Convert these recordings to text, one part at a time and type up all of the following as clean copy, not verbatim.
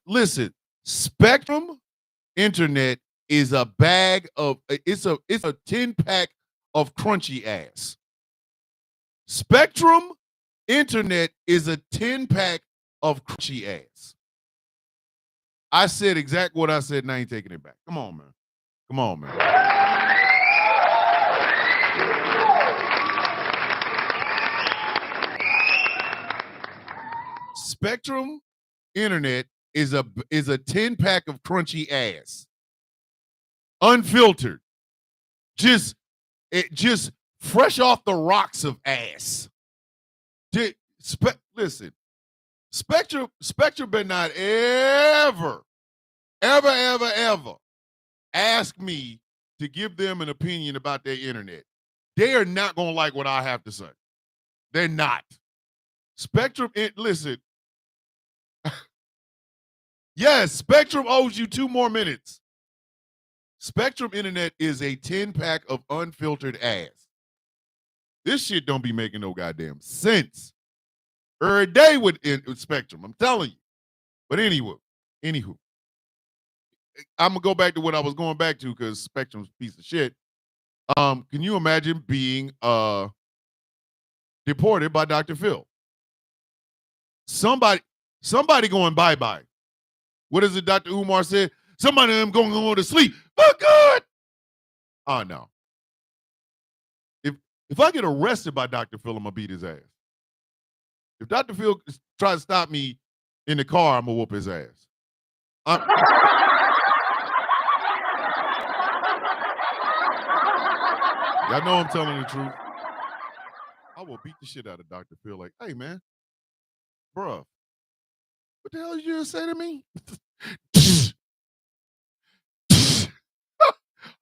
Listen, Spectrum Internet is a bag of it's a 10-pack of crunchy ass. Spectrum Internet is a 10-pack of crunchy ass. I said exactly what I said, and I ain't taking it back. Come on, man. Come on, man. Spectrum Internet is a 10-pack of crunchy ass. Unfiltered. Just fresh off the rocks of ass. Listen, Spectrum better not ever ask me to give them an opinion about their internet. They are not going to like what I have to say. They're not. Spectrum, listen. Yes, Spectrum owes you 2 more minutes. Spectrum Internet is a 10-pack of unfiltered ass. This shit don't be making no goddamn sense. Every day with Spectrum, I'm telling you. But anywho, I'm gonna go back to what I was going back to because Spectrum's a piece of shit. Can you imagine being deported by Dr. Phil? Somebody going bye-bye. What is it Dr. Umar said? Somebody of them going to go to sleep. Oh, God. Oh, no. If I get arrested by Dr. Phil, I'm going to beat his ass. If Dr. Phil tries to stop me in the car, I'm going to whoop his ass. Y'all know I'm telling the truth. I will beat the shit out of Dr. Phil like, hey, man, bruh, what the hell did you just say to me?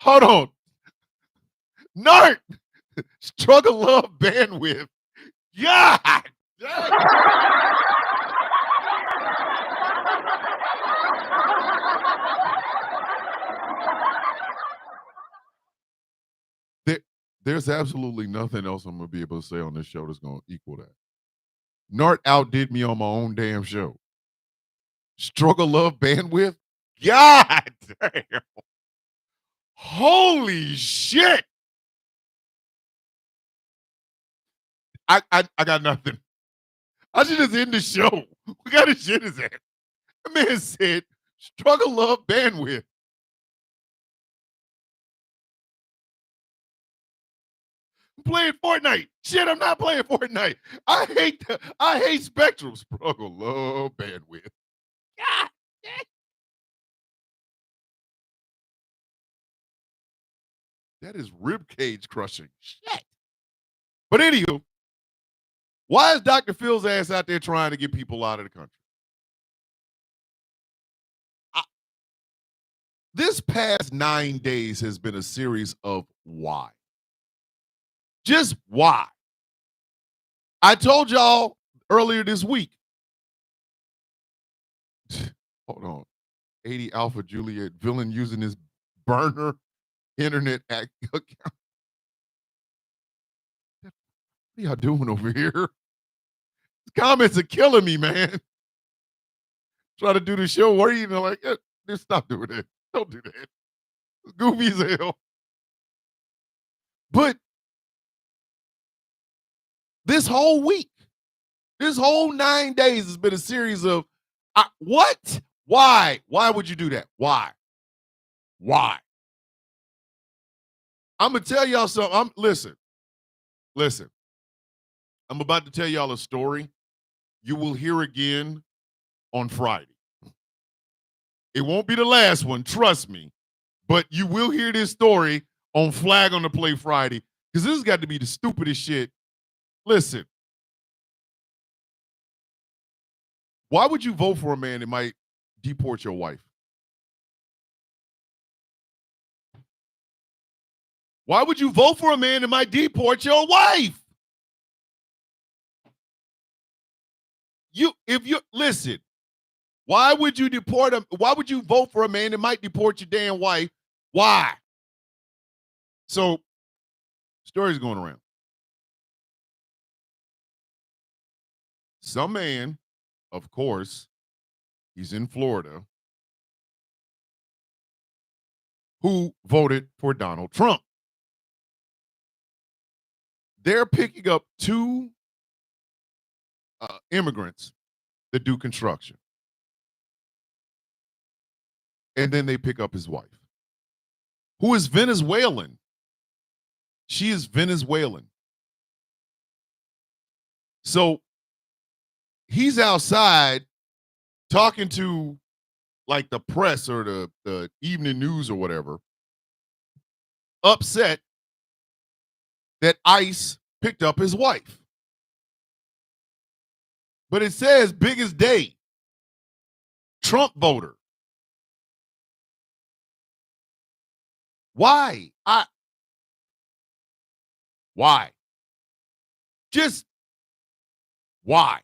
Hold on. Nart! Struggle love bandwidth. God! There's absolutely nothing else I'm going to be able to say on this show that's going to equal that. Nart outdid me on my own damn show. Struggle love bandwidth? God damn. Holy shit. I got nothing. I should just end the show. What kind of shit is that? The man said, struggle love bandwidth. I'm playing Fortnite. Shit, I'm not playing Fortnite. I hate Spectrum. Struggle love bandwidth. God damn. That is ribcage crushing. Shit. But anywho, why is Dr. Phil's ass out there trying to get people out of the country? This past 9 days has been a series of why. Just why. I told y'all earlier this week. Hold on. 80 Alpha Juliet villain using his burner internet account. What are y'all doing over here? These comments are killing me, man. Try to do the show where you know, like, just stop doing that. Don't do that. It's goofy as hell. But this whole week, this whole 9 days has been a series of what? Why? Why would you do that? Why? I'm gonna tell y'all something. Listen. I'm about to tell y'all a story you will hear again on Friday. It won't be the last one, trust me. But you will hear this story on Flag on the Play Friday because this has got to be the stupidest shit. Listen. Why would you vote for a man that might deport your wife? Why would you vote for a man that might deport your wife? Listen, why would you deport him? Why would you vote for a man that might deport your damn wife? Why? So, stories going around. Some man, of course, He's in Florida. Who voted for Donald Trump. They're picking up two immigrants that do construction. And then they pick up his wife, who is Venezuelan. She is Venezuelan. So he's outside talking to like the press or the evening news or whatever, upset that ICE picked up his wife. But it says biggest day, Trump voter. Why? Why? Just why?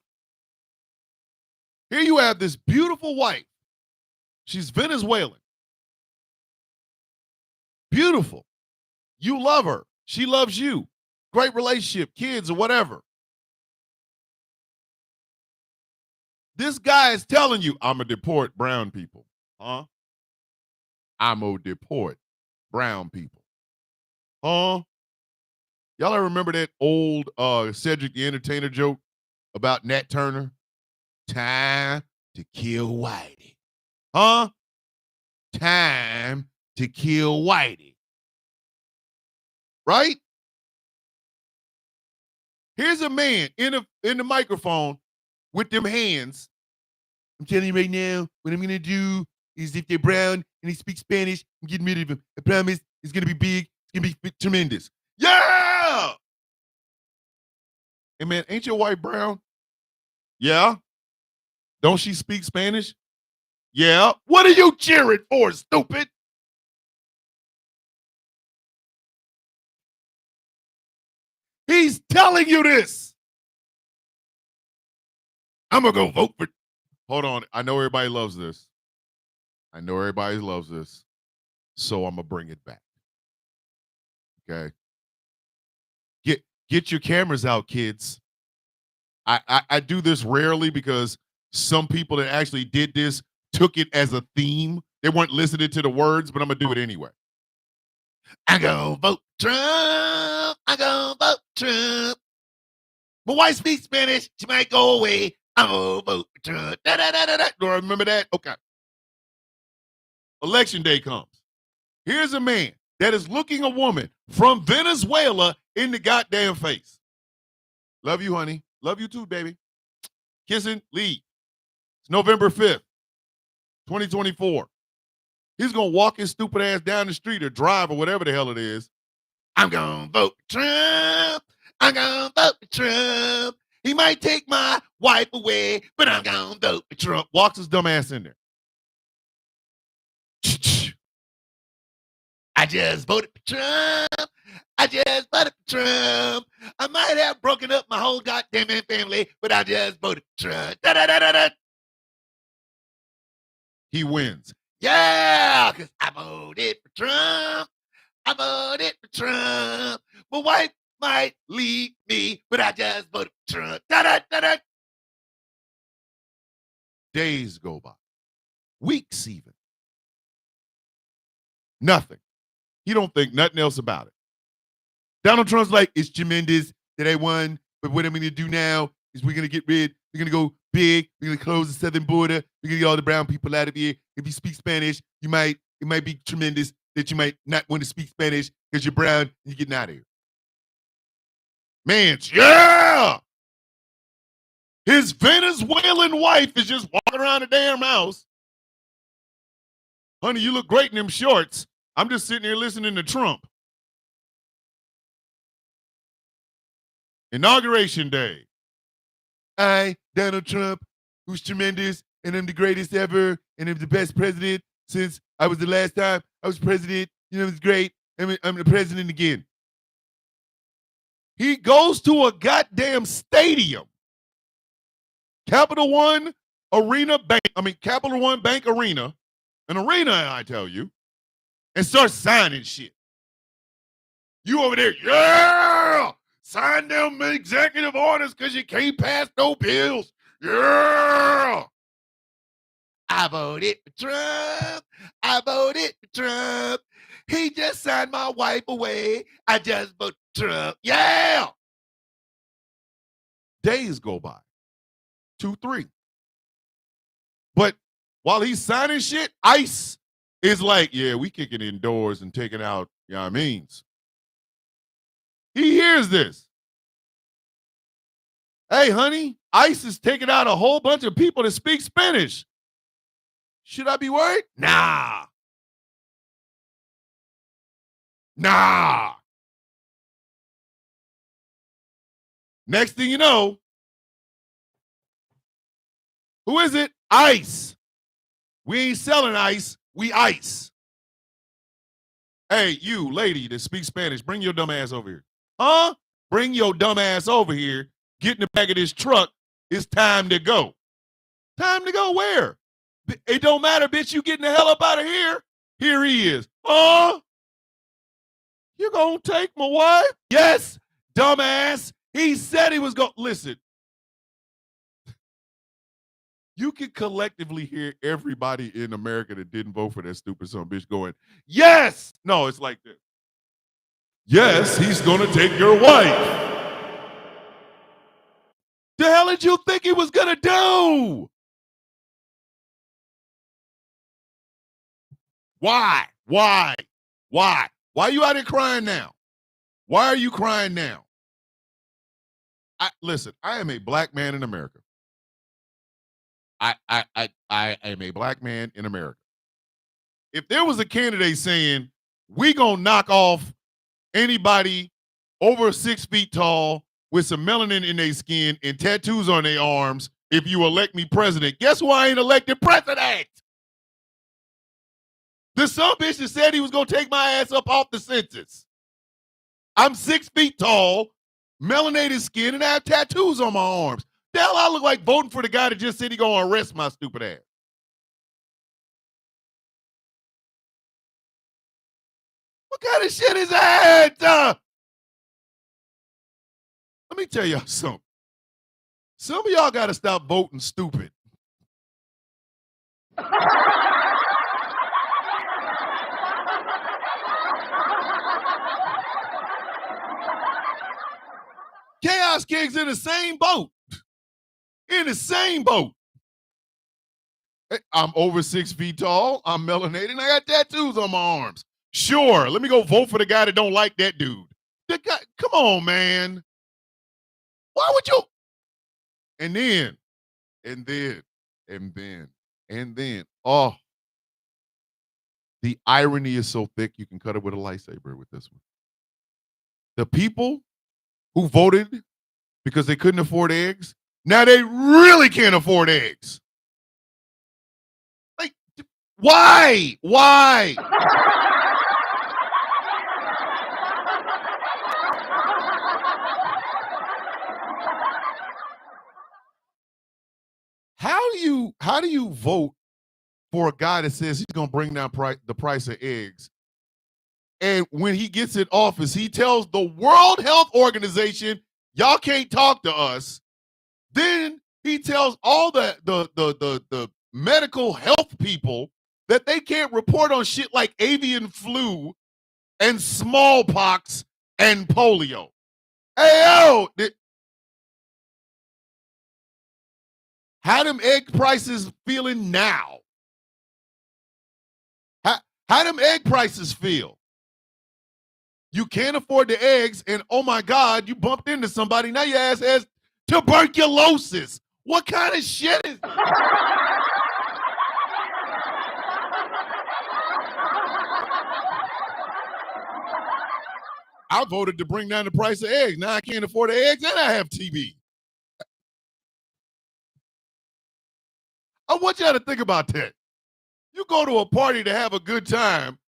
Here you have this beautiful wife. She's Venezuelan. Beautiful. You love her. She loves you. Great relationship, kids or whatever. This guy is telling you, I'm going to deport brown people. Huh? I'm going to deport brown people. Huh? Y'all ever remember that old Cedric the Entertainer joke about Nat Turner? Time to kill Whitey. Huh? Time to kill Whitey. Right? Here's a man in the microphone with them hands. I'm telling you right now, what I'm going to do is if they're brown and they speak Spanish, I'm getting rid of them. I promise it's going to be big. It's going to be tremendous. Yeah! Hey, man, ain't your wife brown? Yeah? Don't she speak Spanish? Yeah. What are you cheering for, stupid? He's telling you this. I'm going to go vote for. Hold on. I know everybody loves this. So I'm going to bring it back. Okay. Get your cameras out, kids. I do this rarely because some people that actually did this took it as a theme. They weren't listening to the words, but I'm going to do it anyway. I go vote Trump. I go vote Trump. My wife speaks Spanish. She might go away. I go vote Trump. Da, da, da, da, da. Do I remember that? Okay. Election day comes. Here's a man that is looking a woman from Venezuela in the goddamn face. Love you, honey. Love you too, baby. Kissing, leave. It's November 5th, 2024. He's going to walk his stupid ass down the street or drive or whatever the hell it is. I'm going to vote Trump. I'm going to vote for Trump. He might take my wife away, but I'm going to vote for Trump. Walks his dumb ass in there. I just voted for Trump. I just voted for Trump. I might have broken up my whole goddamn family, but I just voted for Trump. Da, da, da, da, da. He wins. Yeah, because I voted for Trump. I voted for Trump. My wife might leave me, but I just voted for Trump. Da, da, da, da. Days go by. Weeks even. Nothing. He don't think nothing else about it. Donald Trump's like, it's tremendous that I won, but what I'm going to do now is we're going to we're going to go big, we're going to close the southern border, we're going to get all the brown people out of here. If you speak Spanish, it might be tremendous that you might not want to speak Spanish because you're brown and you're getting out of here. Man, yeah! His Venezuelan wife is just walking around the damn house. Honey, you look great in them shorts. I'm just sitting here listening to Trump. Inauguration day. I, Donald Trump, who's tremendous, and I'm the greatest ever, and I'm the best president since I was the last time I was president. You know, it's great. I'm the president again. He goes to a goddamn stadium. Capital One Bank Arena, an arena, I tell you, and starts signing shit. You over there, yeah! Sign them executive orders because you can't pass no bills. Yeah! I voted for Trump. I voted for Trump. He just signed my wife away. I just voted for Trump. Yeah. Days go by. 2, 3. But while he's signing shit, ICE is like, yeah, we kicking indoors and taking out, you know what I mean? He hears this. Hey, honey, ICE is taking out a whole bunch of people that speak Spanish. Should I be worried? Nah. Next thing you know, who is it? ICE. We ain't selling ICE. We ICE. Hey, you lady that speaks Spanish, bring your dumb ass over here. Huh? Bring your dumb ass over here. Get in the back of this truck. It's time to go. Time to go where? It don't matter, bitch. You getting the hell up out of here. Here he is. Huh? You gonna take my wife? Yes, dumbass. He said he was going to. Listen. You can collectively hear everybody in America that didn't vote for that stupid son of a bitch going, yes! No, it's like this. Yes, he's going to take your wife. The hell did you think he was going to do? Why? Why are you out here crying now? Why are you crying now? Listen, I am a black man in America. I am a black man in America. If there was a candidate saying, we gonna knock off anybody over 6 feet tall with some melanin in their skin and tattoos on their arms if you elect me president, guess who I ain't elected president? The son bitch that said he was gonna take my ass up off the census. I'm 6 feet tall, melanated skin, and I have tattoos on my arms. The hell I look like voting for the guy that just said he gonna arrest my stupid ass. What kind of shit is that? Let me tell y'all something. Some of y'all gotta stop voting stupid. Chaos King's in the same boat. In the same boat. I'm over 6 feet tall. I'm melanated. And I got tattoos on my arms. Sure, let me go vote for the guy that don't like that dude. The guy, come on, man. Why would you? And then, oh, the irony is so thick you can cut it with a lightsaber with this one. The people who voted because they couldn't afford eggs, now they really can't afford eggs. Like, why? How do you vote for a guy that says he's going to bring down the price of eggs? And when he gets in office, he tells the World Health Organization, y'all can't talk to us. Then he tells all the medical health people that they can't report on shit like avian flu and smallpox and polio. Hey, yo, how them egg prices feeling now? How them egg prices feel? You can't afford the eggs, and oh my God, you bumped into somebody. Now your ass has tuberculosis. What kind of shit is that? I voted to bring down the price of eggs. Now I can't afford the eggs, and I have TB. I want y'all to think about that. You go to a party to have a good time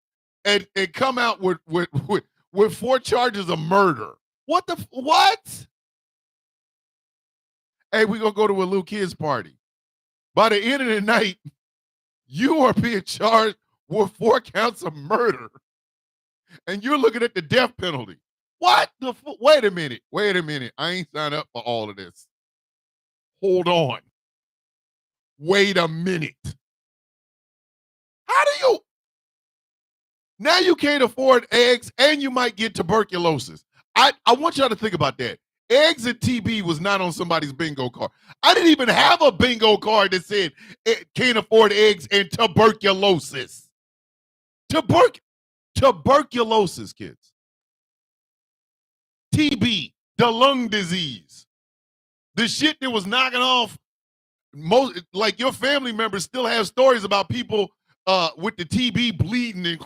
and come out with 4 charges of murder. What? Hey, we're going to go to a little kid's party. By the end of the night, you are being charged with 4 counts of murder. And you're looking at the death penalty. What the wait a minute. I ain't signed up for all of this. Hold on. Wait a minute. How do you? Now you can't afford eggs and you might get tuberculosis. I want y'all to think about that. Eggs and TB was not on somebody's bingo card. I didn't even have a bingo card that said can't afford eggs and tuberculosis. Tuberculosis, kids. TB, the lung disease. The shit that was knocking off most, like your family members still have stories about people with the TB bleeding and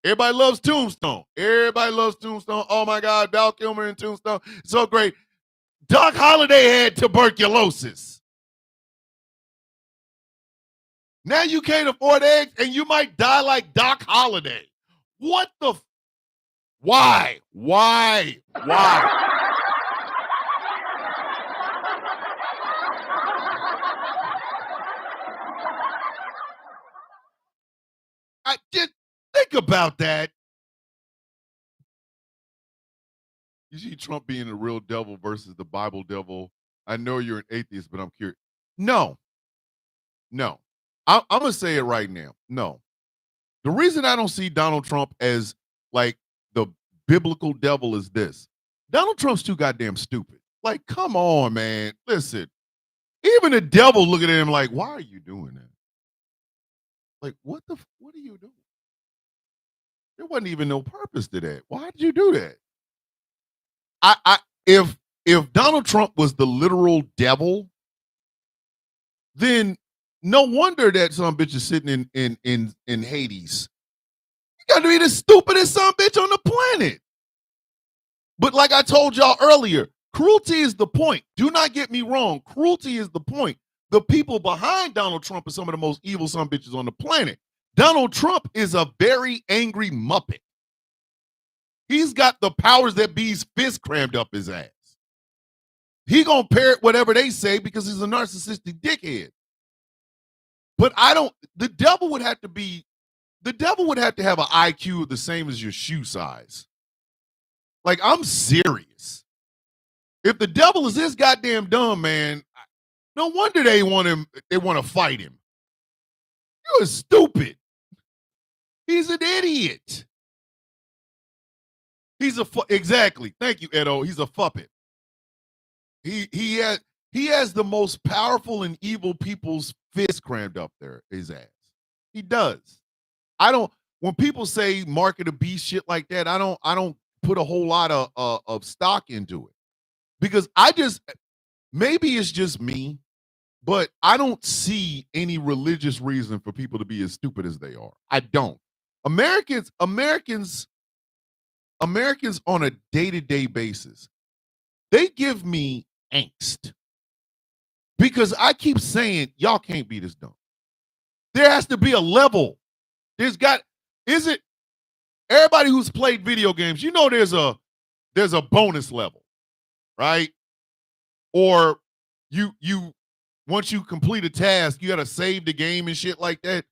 everybody loves Tombstone. Everybody loves Tombstone. Oh my God, Val Kilmer in Tombstone. So great. Doc Holliday had tuberculosis. Now you can't afford eggs and you might die like Doc Holliday. What the? Why? Why? I just think about that. You see Trump being the real devil versus the Bible devil. I know you're an atheist, but I'm curious. No. I'm going to say it right now. No. The reason I don't see Donald Trump as like the biblical devil is this. Donald Trump's too goddamn stupid. Like, come on, man. Listen, even the devil looking at him like, why are you doing that? Like, what are you doing? There wasn't even no purpose to that. Why did you do that? If Donald Trump was the literal devil, then no wonder that some bitch is sitting in Hades. You got to be the stupidest some bitch on the planet. But like I told y'all earlier, cruelty is the point. Do not get me wrong. Cruelty is the point. The people behind Donald Trump are some of the most evil some bitches on the planet. Donald Trump is a very angry Muppet. He's got the powers that be's fist crammed up his ass. He gonna parrot whatever they say because he's a narcissistic dickhead. But the devil would have to have an IQ the same as your shoe size. Like, I'm serious. If the devil is this goddamn dumb, man, no wonder they want to fight him. You're stupid. He's an idiot. Exactly. Thank you, Edo. He's a puppet. He has the most powerful and evil people's fist crammed up there his ass. He does. When people say market a beast shit like that, I don't put a whole lot of stock into it. Because maybe it's just me, but I don't see any religious reason for people to be as stupid as they are. I don't. Americans on a day-to-day basis, they give me angst because I keep saying y'all can't be this dumb. There has to be a level. Everybody who's played video games, you know there's a bonus level, right? Or you once you complete a task, you got to save the game and shit like that.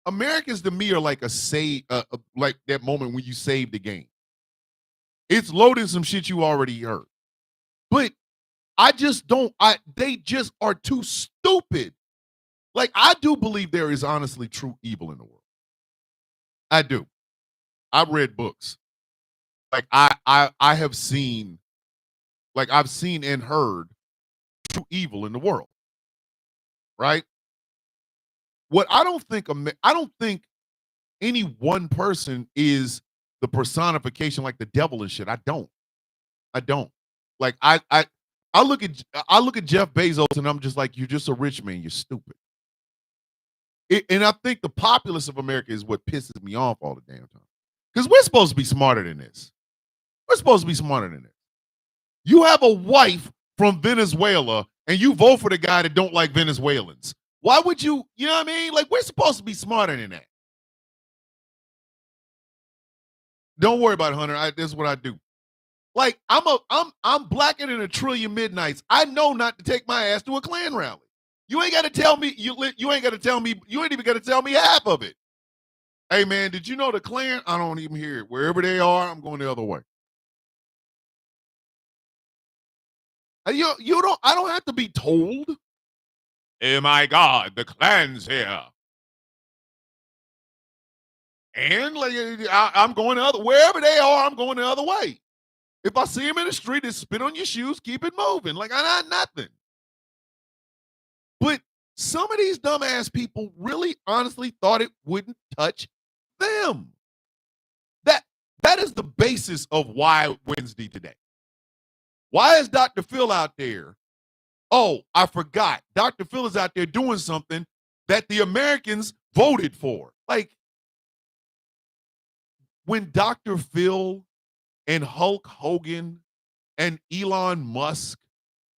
Americans to me are like a save, like that moment when you save the game. It's loading some shit you already heard. But they just are too stupid. Like, I do believe there is honestly true evil in the world. I do. I've read books. Like, I have seen, like, I've seen and heard true evil in the world. Right? What I don't think any one person is the personification like the devil and shit. I don't. Like, I look at Jeff Bezos and I'm just like, you're just a rich man. You're stupid. And I think the populace of America is what pisses me off all the damn time. Because we're supposed to be smarter than this. You have a wife from Venezuela and you vote for the guy that don't like Venezuelans. Why would you know what I mean? Like, we're supposed to be smarter than that. Don't worry about it, Hunter. This is what I do. Like, I'm blacker than a trillion midnights. I know not to take my ass to a Klan rally. You ain't got to tell me. You ain't got to tell me. You ain't even got to tell me half of it. Hey, man, did you know the Klan? I don't even hear it. Wherever they are, I'm going the other way. I don't have to be told. Oh my God, the Klan's here. And like I'm going the other wherever they are, I'm going the other way. If I see them in the street and spit on your shoes, keep it moving. Like I not nothing. But some of these dumbass people really honestly thought it wouldn't touch them. That is the basis of why Wednesday today. Why is Dr. Phil out there? Oh, I forgot. Dr. Phil is out there doing something that the Americans voted for. Like when Dr. Phil and Hulk Hogan and Elon Musk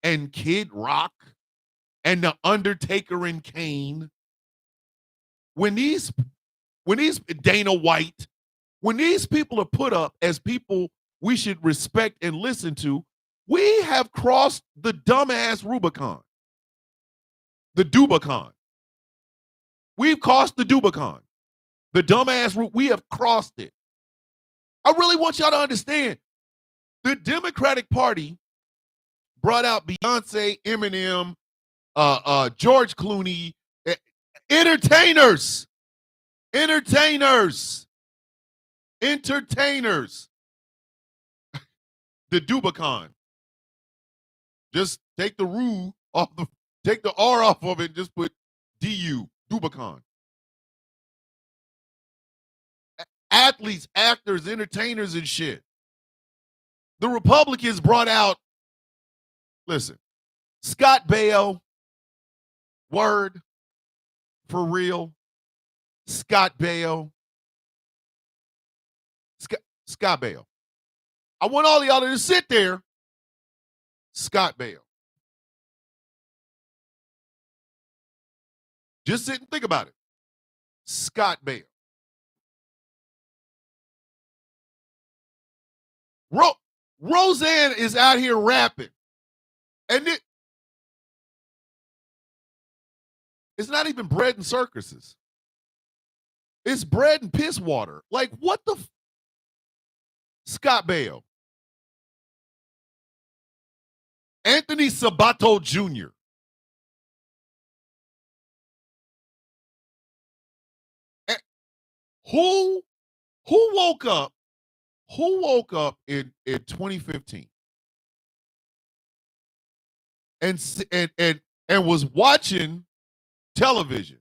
and Kid Rock and The Undertaker and Kane, when these Dana White, when these people are put up as people we should respect and listen to, we have crossed the dumbass Rubicon. The Dubicon. We've crossed the Dubicon. The dumbass route, we have crossed it. I really want y'all to understand. The Democratic Party brought out Beyonce, Eminem, George Clooney, entertainers. The Dubicon. Just take the Ru off take the R off of it and just put DU, Dubicon. Athletes, actors, entertainers, and shit. The Republicans brought out, listen, Scott Baio, word, for real, Scott Baio. Scott Baio. I want all of y'all to just sit there. Scott Baio. Just sit and think about it. Scott Baio. Roseanne is out here rapping. And it's not even bread and circuses. It's bread and piss water. Like, what the Scott Baio. Anthony Sabato Jr. Who woke up? Who woke up in 2015 and was watching television,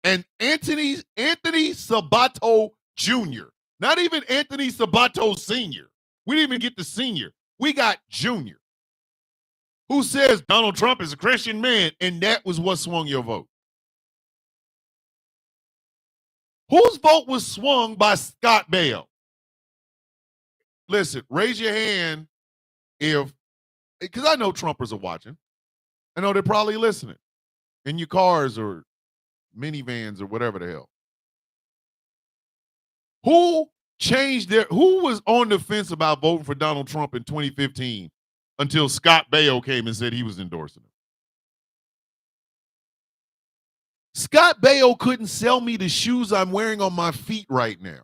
and Anthony Sabato Jr., not even Anthony Sabato Sr. We didn't even get the senior. We got Junior, who says Donald Trump is a Christian man, and that was what swung your vote. Whose vote was swung by Scott Baio? Listen, raise your hand because I know Trumpers are watching. I know they're probably listening in your cars or minivans or whatever the hell. Who was on the fence about voting for Donald Trump in 2015 until Scott Baio came and said he was endorsing him? Scott Baio couldn't sell me the shoes I'm wearing on my feet right now.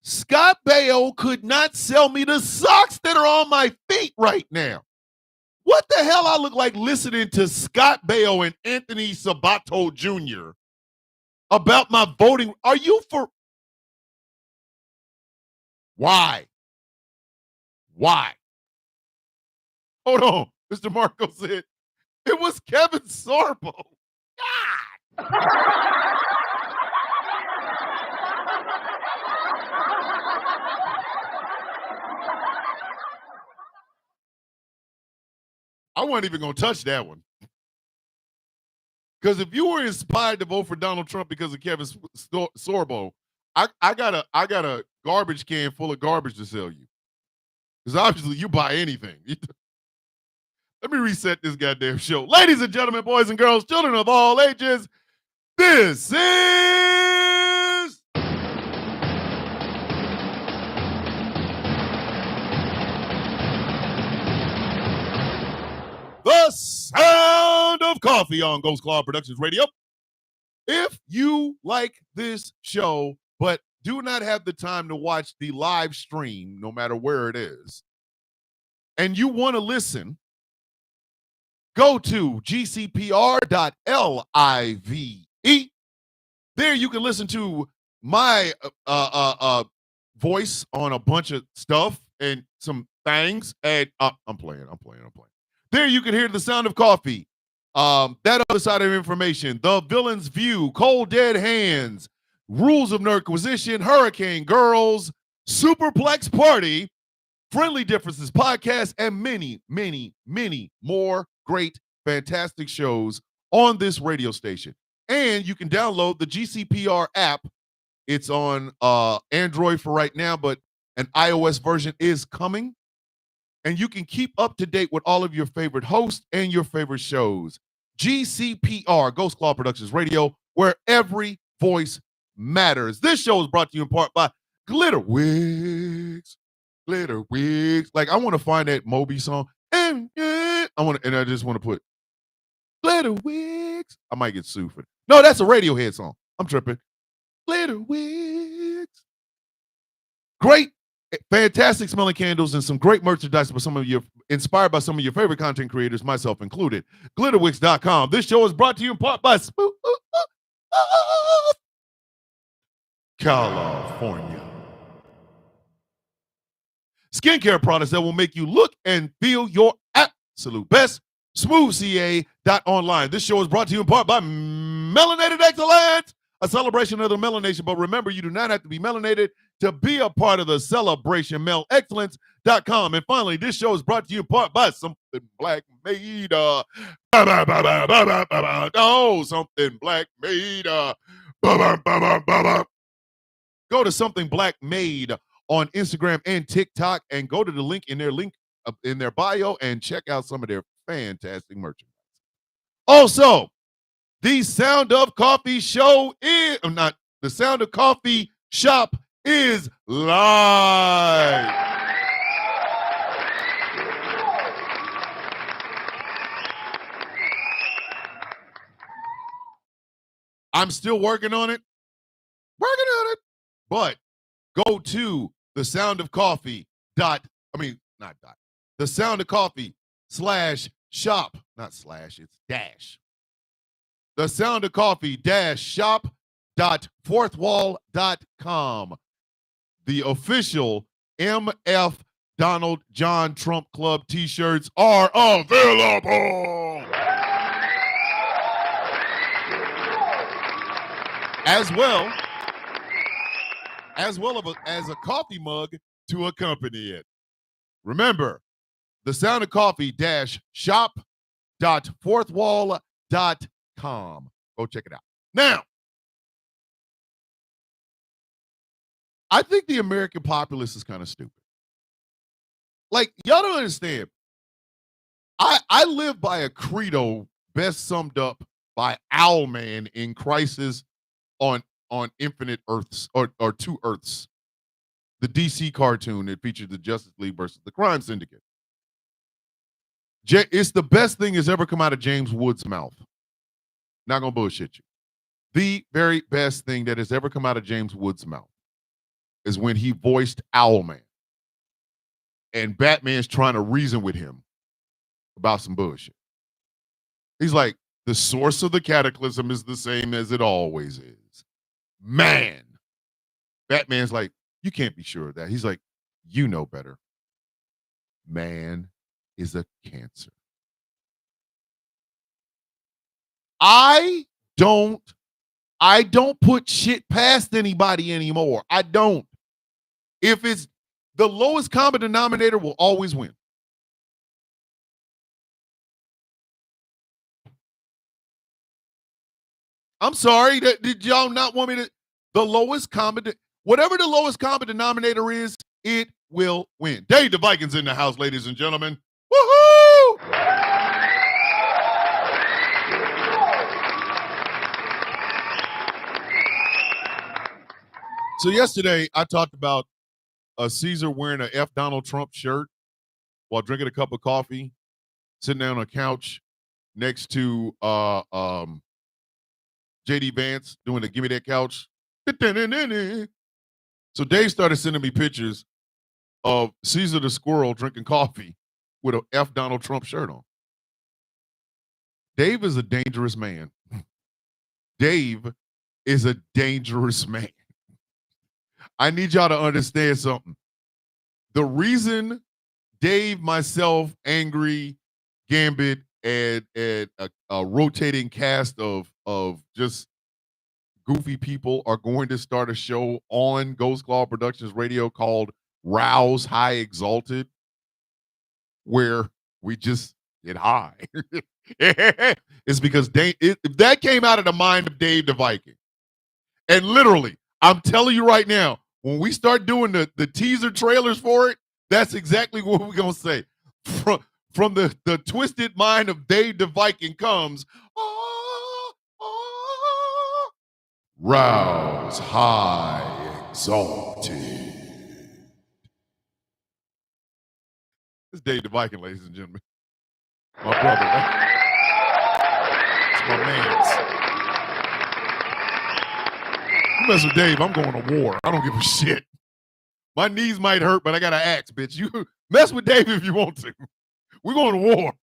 Scott Baio could not sell me the socks that are on my feet right now. What the hell I look like listening to Scott Baio and Anthony Sabato Jr. about my voting? Are you for? Why? Hold on. Mr. Marco said it was Kevin Sorbo. God. I wasn't even going to touch that one. Because if you were inspired to vote for Donald Trump because of Kevin Sorbo, I got a garbage can full of garbage to sell you. Because obviously you buy anything. Let me reset this goddamn show. Ladies and gentlemen, boys and girls, children of all ages, this is The Sound of Coffee on Ghost Claw Productions Radio. If you like this show but do not have the time to watch the live stream, no matter where it is, and you want to listen, go to gcpr.live. There you can listen to my voice on a bunch of stuff and some things. And I'm playing. There you can hear the sound of coffee. That other side of information, the villain's view, cold dead hands, rules of Nerdquisition, Hurricane Girls, Superplex Party, Friendly Differences podcast, and many, many, many more great, fantastic shows on this radio station. And you can download the GCPR app. It's on Android for right now, but an iOS version is coming. And you can keep up to date with all of your favorite hosts and your favorite shows. GCPR, Ghost Claw Productions Radio, where every voice matters. This show is brought to you in part by Glitter Wigs. Glitter Wigs. Like, I want to find that Moby song. And I just want to put Glitter Wigs. I might get sued for it. No, that's a Radiohead song. I'm tripping. Glitter Wigs. Great, fantastic smelling candles and some great merchandise for some of your, inspired by some of your favorite content creators, myself included. Glitterwigs.com. This show is brought to you in part by Smooth California. Skincare products that will make you look and feel your absolute best. SmoothCA.online. This show is brought to you in part by Melanated Excellence, a celebration of the melanation. But remember, you do not have to be melanated to be a part of the celebration. MELExcellence.com. And finally, this show is brought to you in part by Something Black Made. Oh, Something Black Made. Go to Something Black Made on Instagram and TikTok and go to the link in their bio and check out some of their fantastic merchandise. Also, the Sound of Coffee show is not the Sound of Coffee shop is live. I'm still working on it. But go to the Sound of Coffee the Sound of Coffee /shop, not slash, it's dash. The Sound of Coffee shop.fourthwall.com. The official MF Donald John Trump Club t-shirts are available. As well as a coffee mug to accompany it. Remember, the Sound of Coffee shop.fourthwall.com. Go check it out. Now, I think the American populace is kind of stupid. Like, y'all don't understand. I live by a credo best summed up by Owlman in Crisis on Infinite Earths or Two Earths, the DC cartoon that featured the Justice League versus the Crime Syndicate. It's the best thing that's ever come out of James Woods' mouth. Not gonna bullshit you. The very best thing that has ever come out of James Woods' mouth is when he voiced Owlman. And Batman's trying to reason with him about some bullshit. He's like, the source of the cataclysm is the same as it always is. Man. Batman's like, you can't be sure of that. He's like, you know better. Man is a cancer. I don't put shit past anybody anymore. I don't. If it's the lowest common denominator will always win. I'm sorry. Did y'all not want me to? The lowest common, whatever the lowest common denominator is, it will win. Dave the Vikings in the house, ladies and gentlemen. Woohoo! So yesterday I talked about Caesar wearing a F Donald Trump shirt while drinking a cup of coffee, sitting down on a couch next to JD Vance doing the Gimme That Couch. So Dave started sending me pictures of Caesar the squirrel drinking coffee with a F Donald Trump shirt on. Dave is a dangerous man. Dave is a dangerous man. I need y'all to understand something. The reason Dave, myself, Angry, Gambit, and a rotating cast of just goofy people are going to start a show on Ghost Claw Productions Radio called Rouse High Exalted, where we just get high. It's because if that came out of the mind of Dave the Viking. And literally, I'm telling you right now, when we start doing the teaser trailers for it, that's exactly what we're going to say. From the twisted mind of Dave the Viking comes, Rouse High Exalted. It's Dave the Viking, ladies and gentlemen. My brother. It's my man's. You mess with Dave, I'm going to war. I don't give a shit. My knees might hurt, but I got an axe, bitch. You mess with Dave if you want to. We're going to war.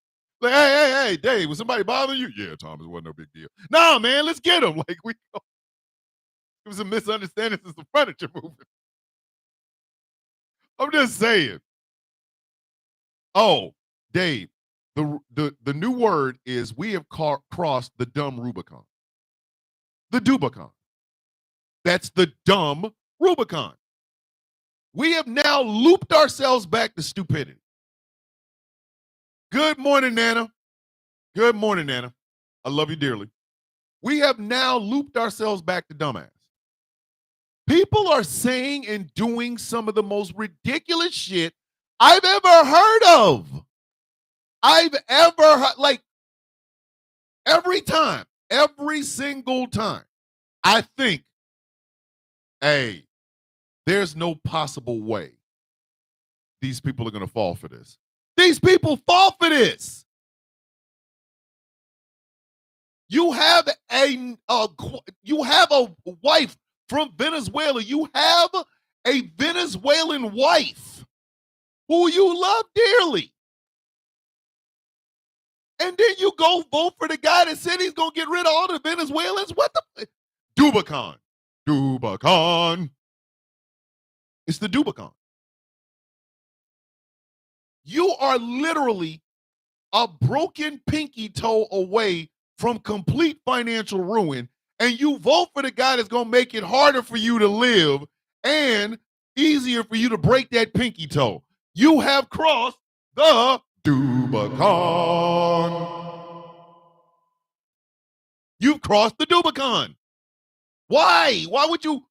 Like, hey, Dave, was somebody bothering you? Yeah, Thomas, it wasn't no big deal. Nah, man, let's get him. Like, it was a misunderstanding since the furniture moving. I'm just saying. Oh, Dave, the new word is we have crossed the dumb Rubicon. The Dubicon. That's the dumb Rubicon. We have now looped ourselves back to stupidity. Good morning, Nana. Good morning, Nana. I love you dearly. We have now looped ourselves back to dumbass. People are saying and doing some of the most ridiculous shit I've ever heard of. Like, every single time, I think, hey, there's no possible way these people are going to fall for this. These people fall for this. You have a wife from Venezuela. You have a Venezuelan wife who you love dearly. And then you go vote for the guy that said he's going to get rid of all the Venezuelans? What the? Dubicon. Dubicon. It's the Dubicon. You are literally a broken pinky toe away from complete financial ruin, and you vote for the guy that's going to make it harder for you to live and easier for you to break that pinky toe. You have crossed the Dubicon. You've crossed the Dubicon. Why? Why would you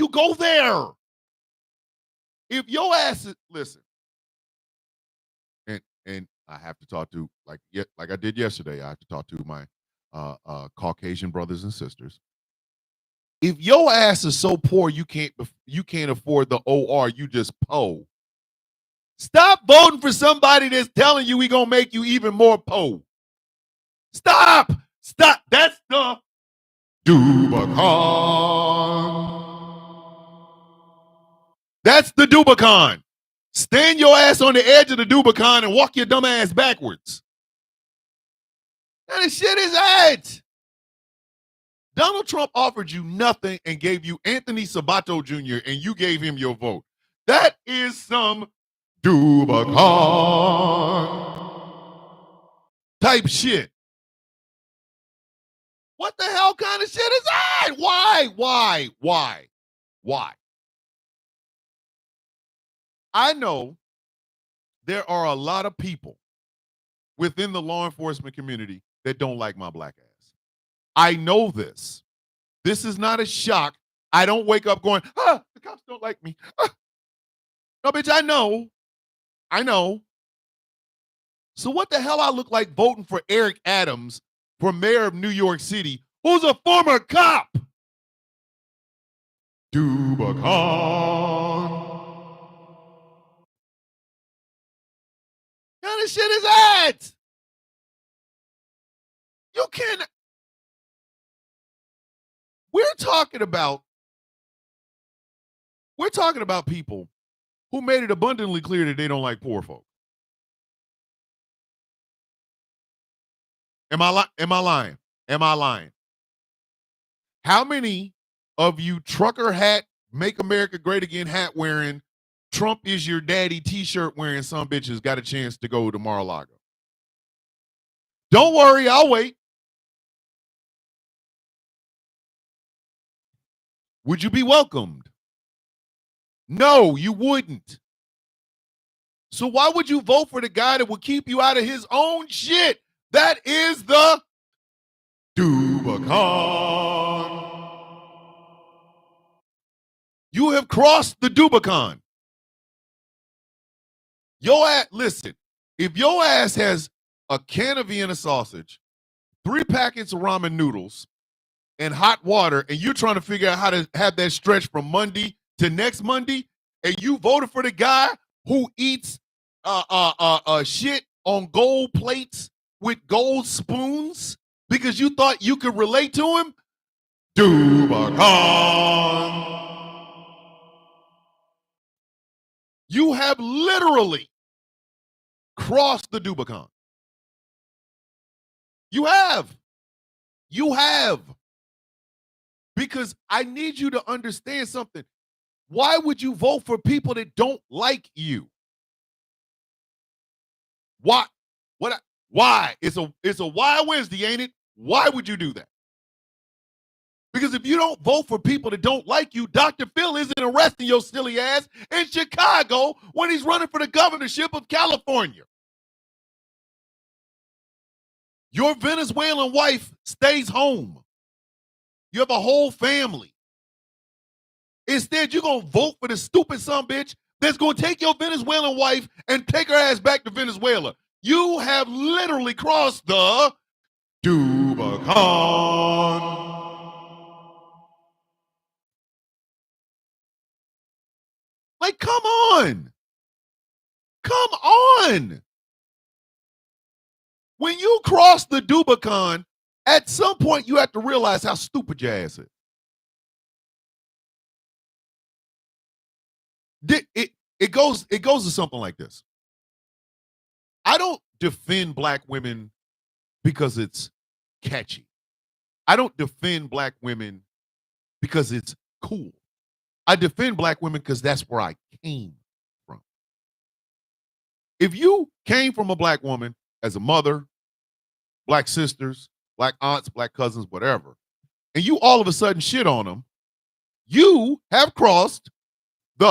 go there? If your ass is, listen, and I have to talk to, like I did yesterday, I have to talk to my Caucasian brothers and sisters. If your ass is so poor you can't afford the OR, you just po. Stop voting for somebody that's telling you we gonna make you even more po. Stop. That's the Dubicon. That's the Dubicon. Stand your ass on the edge of the Dubicon and walk your dumb ass backwards. That is shit is at. Donald Trump offered you nothing and gave you Anthony Sabato Jr. and you gave him your vote. That is some Dubicon type shit. What the hell kind of shit is that? Why? I know there are a lot of people within the law enforcement community that don't like my black ass. I know this. This is not a shock. I don't wake up going, the cops don't like me. No, bitch, I know. So what the hell I look like voting for Eric Adams for mayor of New York City, who's a former cop? Dubicon. What kind of shit is that? We're talking about We're talking about people who made it abundantly clear that they don't like poor folk. Am I lying? Am I lying? How many of you trucker hat, make America great again hat wearing, Trump is your daddy t-shirt wearing some bitches got a chance to go to Mar-a-Lago? Don't worry, I'll wait. Would you be welcomed? No, you wouldn't. So why would you vote for the guy that would keep you out of his own shit? That is the Dubicon. You have crossed the Dubicon. Your ass, listen, if your ass has a can of Vienna sausage, 3 packets of ramen noodles, and hot water, and you're trying to figure out how to have that stretch from Monday to next Monday, and you voted for the guy who eats shit on gold plates with gold spoons because you thought you could relate to him, Dubicon. You have literally crossed the Dubicon. You have. You have. Because I need you to understand something. Why would you vote for people that don't like you? Why? Why? It's a Why Wednesday, ain't it? Why would you do that? Because if you don't vote for people that don't like you, Dr. Phil isn't arresting your silly ass in Chicago when he's running for the governorship of California. Your Venezuelan wife stays home. You have a whole family. Instead, you're going to vote for the stupid sumbitch that's going to take your Venezuelan wife and take her ass back to Venezuela. You have literally crossed the Dubicon. Like, come on. Come on. When you cross the Dubicon, at some point you have to realize how stupid your ass is. It goes to something like this. I don't defend black women because it's catchy. I don't defend black women because it's cool. I defend black women because that's where I came from. If you came from a black woman as a mother, black sisters, black aunts, black cousins, whatever, and you all of a sudden shit on them, you have crossed the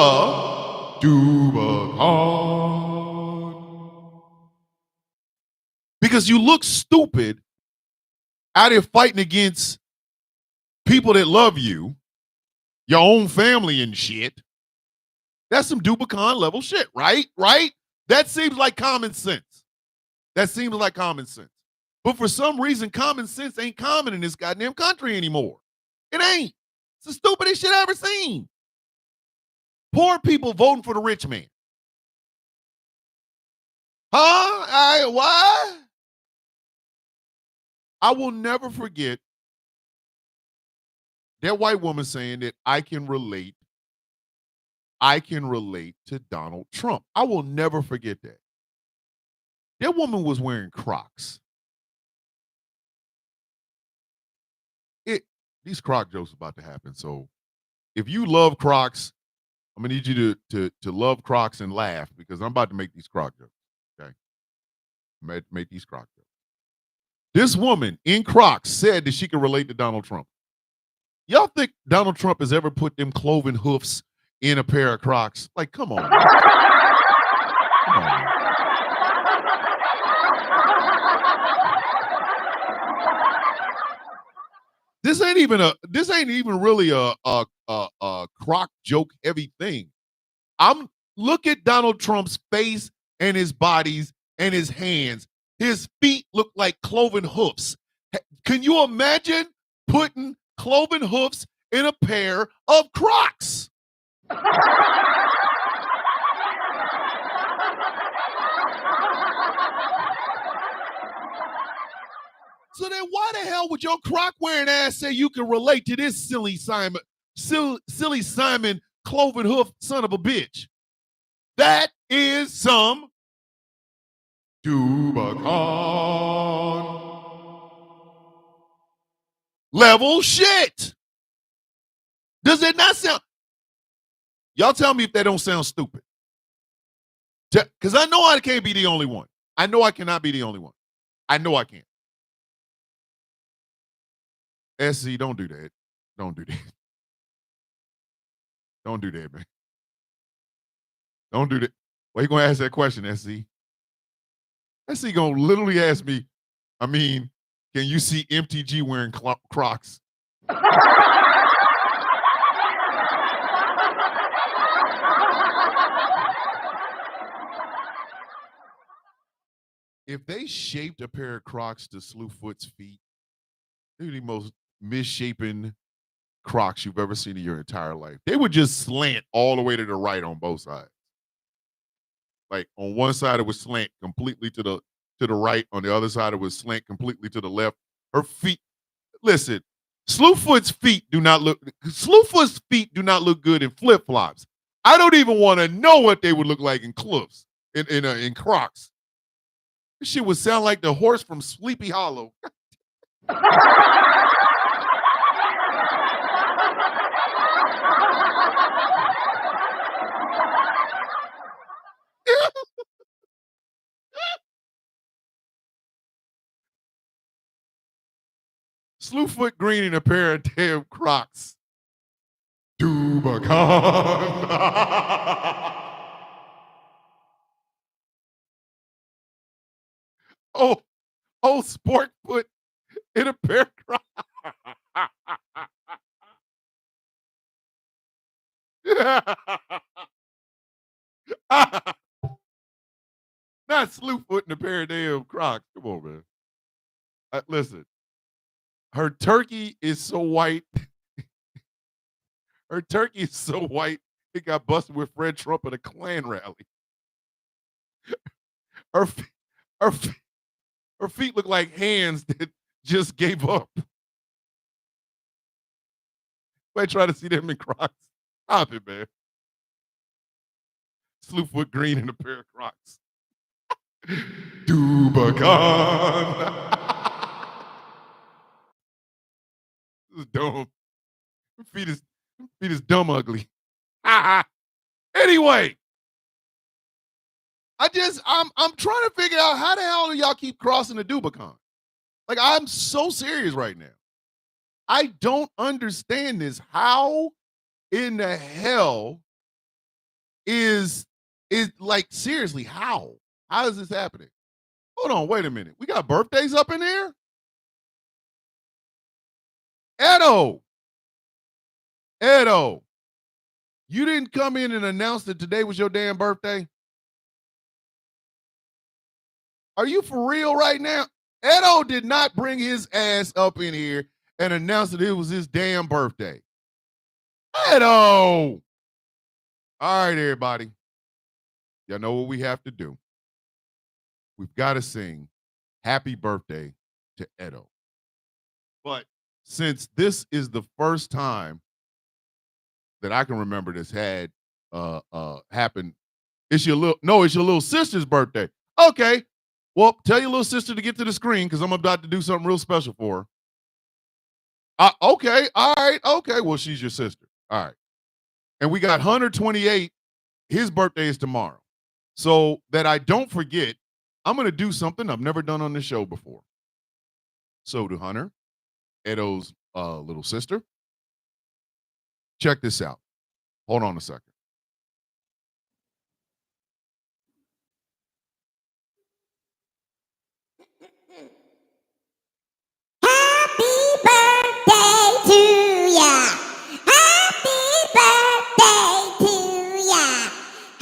Dubicon. Because you look stupid out here fighting against people that love you, your own family and shit. That's some Dubicon level shit, right? Right? That seems like common sense. That seems like common sense. But for some reason, common sense ain't common in this goddamn country anymore. It ain't. It's the stupidest shit I ever seen. Poor people voting for the rich man. Huh? Why? I will never forget that white woman saying that I can relate to Donald Trump. I will never forget that. That woman was wearing Crocs. These Croc jokes about to happen. So if you love Crocs, I'm gonna need you to love Crocs and laugh because I'm about to make these Croc jokes. Okay, I'm about to make these Croc jokes. This woman in Crocs said that she could relate to Donald Trump. Y'all think Donald Trump has ever put them cloven hoofs in a pair of Crocs? Like, come on. Come on. This ain't even really a Croc joke heavy thing. Look at Donald Trump's face and his bodies and his hands. His feet look like cloven hoofs. Can you imagine putting cloven hoofs in a pair of Crocs? So then why the hell would your Croc wearing ass say you can relate to this silly Simon cloven hoof son of a bitch. That is some Dubicon level shit. Does it not sound? Y'all tell me if that don't sound stupid. Because I know I can't be the only one. I know I cannot be the only one. I know I can't. SC, don't do that. Don't do that. Don't do that, man. Don't do that. Why you gonna ask that question, SC? SC gonna literally ask me, I mean, can you see MTG wearing Crocs? If they shaped a pair of Crocs to Slewfoot's feet, they're the most misshapen Crocs you've ever seen in your entire life. They would just slant all the way to the right on both sides. Like on one side it would slant completely to the right, on the other side it would slant completely to the left. Her feet, listen, Slewfoot's feet do not look good in flip-flops. I don't even want to know what they would look like in cliffs, in Crocs. This shit would sound like the horse from Sleepy Hollow. Slewfoot Green in a pair of damn Crocs. Dubicon. oh, Sportfoot in a pair of Crocs. Not Slewfoot in a pair of damn Crocs. Come on, man. Listen, her turkey is so white. Her turkey is so white, it got busted with Fred Trump at a Klan rally. Her feet look like hands that just gave up. I try to see them in Crocs. Stop it, man. Slewfoot Green in a pair of Crocs. Dubicon. This is dumb. Feet is dumb ugly. Anyway, I'm trying to figure out how the hell do y'all keep crossing the Dubicon? Like, I'm so serious right now. I don't understand this. How in the hell is like, seriously, how? How is this happening? Hold on, wait a minute. We got birthdays up in there? Edo, you didn't come in and announce that today was your damn birthday? Are you for real right now? Edo did not bring his ass up in here and announce that it was his damn birthday. Edo! All right, everybody. Y'all know what we have to do. We've got to sing happy birthday to Edo. But since this is the first time that I can remember this had happened, it's your little sister's birthday. Okay. Well, tell your little sister to get to the screen because I'm about to do something real special for her. Okay. All right. Okay. Well, she's your sister. All right. And we got Hunter 28. His birthday is tomorrow. So that I don't forget, I'm going to do something I've never done on this show before. So to Hunter, Edo's little sister, check this out. Hold on a second. Happy birthday to ya. Happy birthday to ya.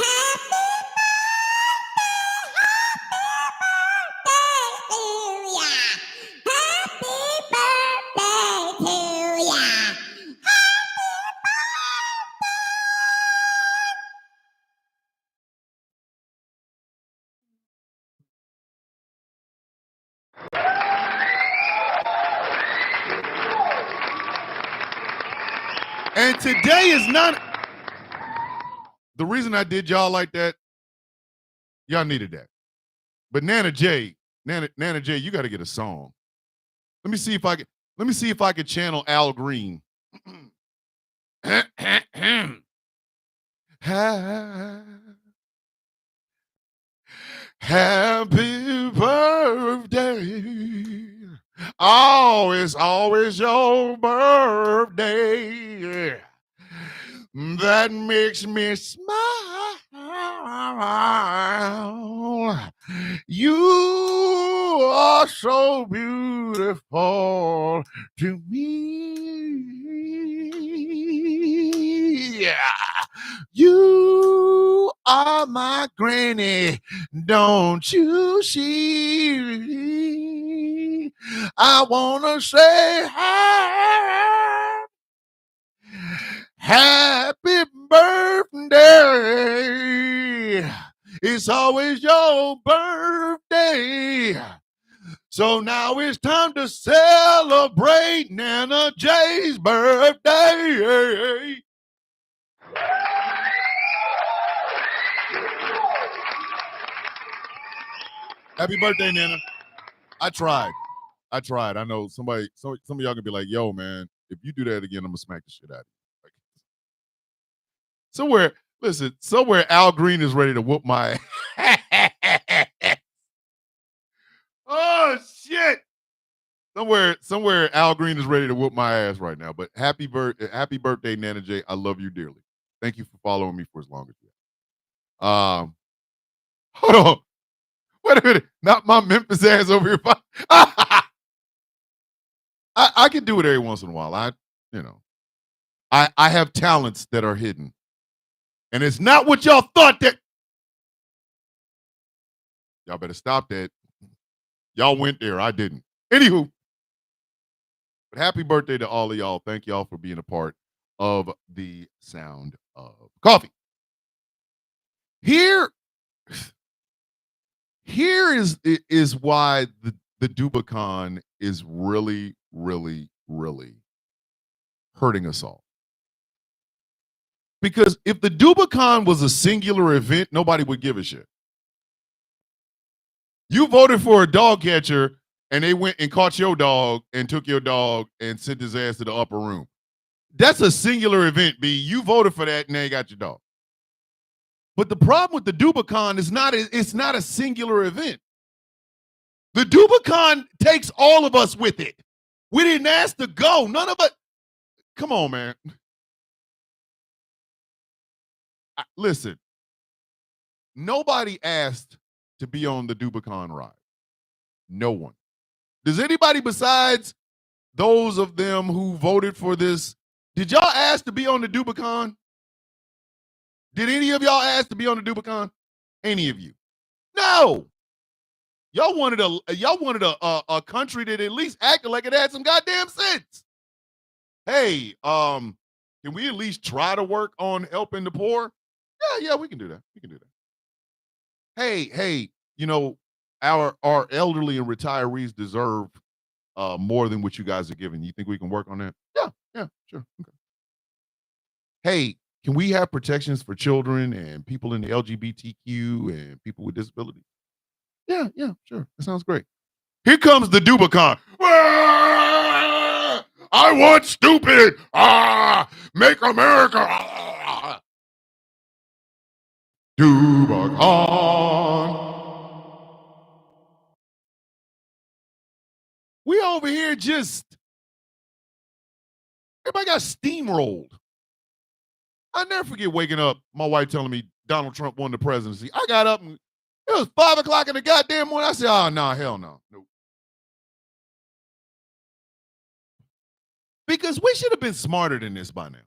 Happy birthday to ya. Happy birthday to ya. And today is not the reason I did y'all like that, y'all needed that. But Nana J, you got to get a song. Let me see if I can channel Al Green. Happy birthday. Oh, it's always your birthday. That makes me smile. You are so beautiful to me. Yeah. You are my granny, don't you see? I wanna say happy birthday. It's always your birthday. So now it's time to celebrate Nana J's birthday. Happy birthday, Nana. I tried. I know some of y'all can be like, yo, man, if you do that again, I'm gonna smack the shit out of you. Like, somewhere Al Green is ready to whoop my oh shit. Somewhere Al Green is ready to whoop my ass right now. But happy birthday, Nana J. I love you dearly. Thank you for following me for as long as you have. Hold on. Wait a minute. Not my Memphis ass over here. I can do it every once in a while. I have talents that are hidden. And it's not what y'all thought that. Y'all better stop that. Y'all went there. I didn't. Anywho. But happy birthday to all of y'all. Thank y'all for being a part of the Sound of Coffee. Here is why the Dubicon is really, really, really hurting us all. Because if the Dubicon was a singular event, nobody would give a shit. You voted for a dog catcher and they went and caught your dog and took your dog and sent his ass to the upper room. That's a singular event, B. You voted for that and they got your dog. But the problem with the Dubicon is it's not a singular event. The Dubicon takes all of us with it. We didn't ask to go. None of us. Come on, man. Listen, nobody asked to be on the Dubicon ride. No one. Does anybody besides those of them who voted for this, did y'all ask to be on the Dubicon? Did any of y'all ask to be on the Dubicon? Any of you? No. Y'all wanted a country that at least acted like it had some goddamn sense. Hey, can we at least try to work on helping the poor? Yeah, we can do that. Hey, our elderly and retirees deserve more than what you guys are giving. You think we can work on that? Yeah, sure. Okay. Hey, can we have protections for children and people in the LGBTQ and people with disabilities? Yeah, sure. That sounds great. Here comes the Dubicon. I want stupid. Make America. Dubicon. We over here everybody got steamrolled. I never forget waking up, my wife telling me Donald Trump won the presidency. I got up and it was 5 o'clock in the goddamn morning. I said, oh, no, hell no. Nope. Because we should have been smarter than this by now.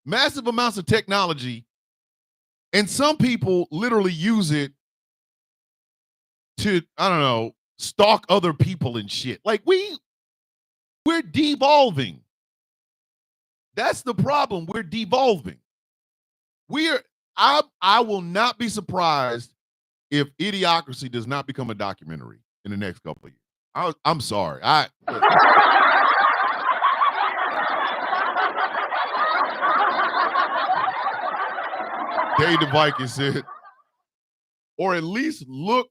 Massive amounts of technology, and some people literally use it to, I don't know, stalk other people and shit. Like we're devolving. That's the problem. We're devolving. I will not be surprised if Idiocracy does not become a documentary in the next couple of years. I'm sorry. Dave the Viking said, or at least look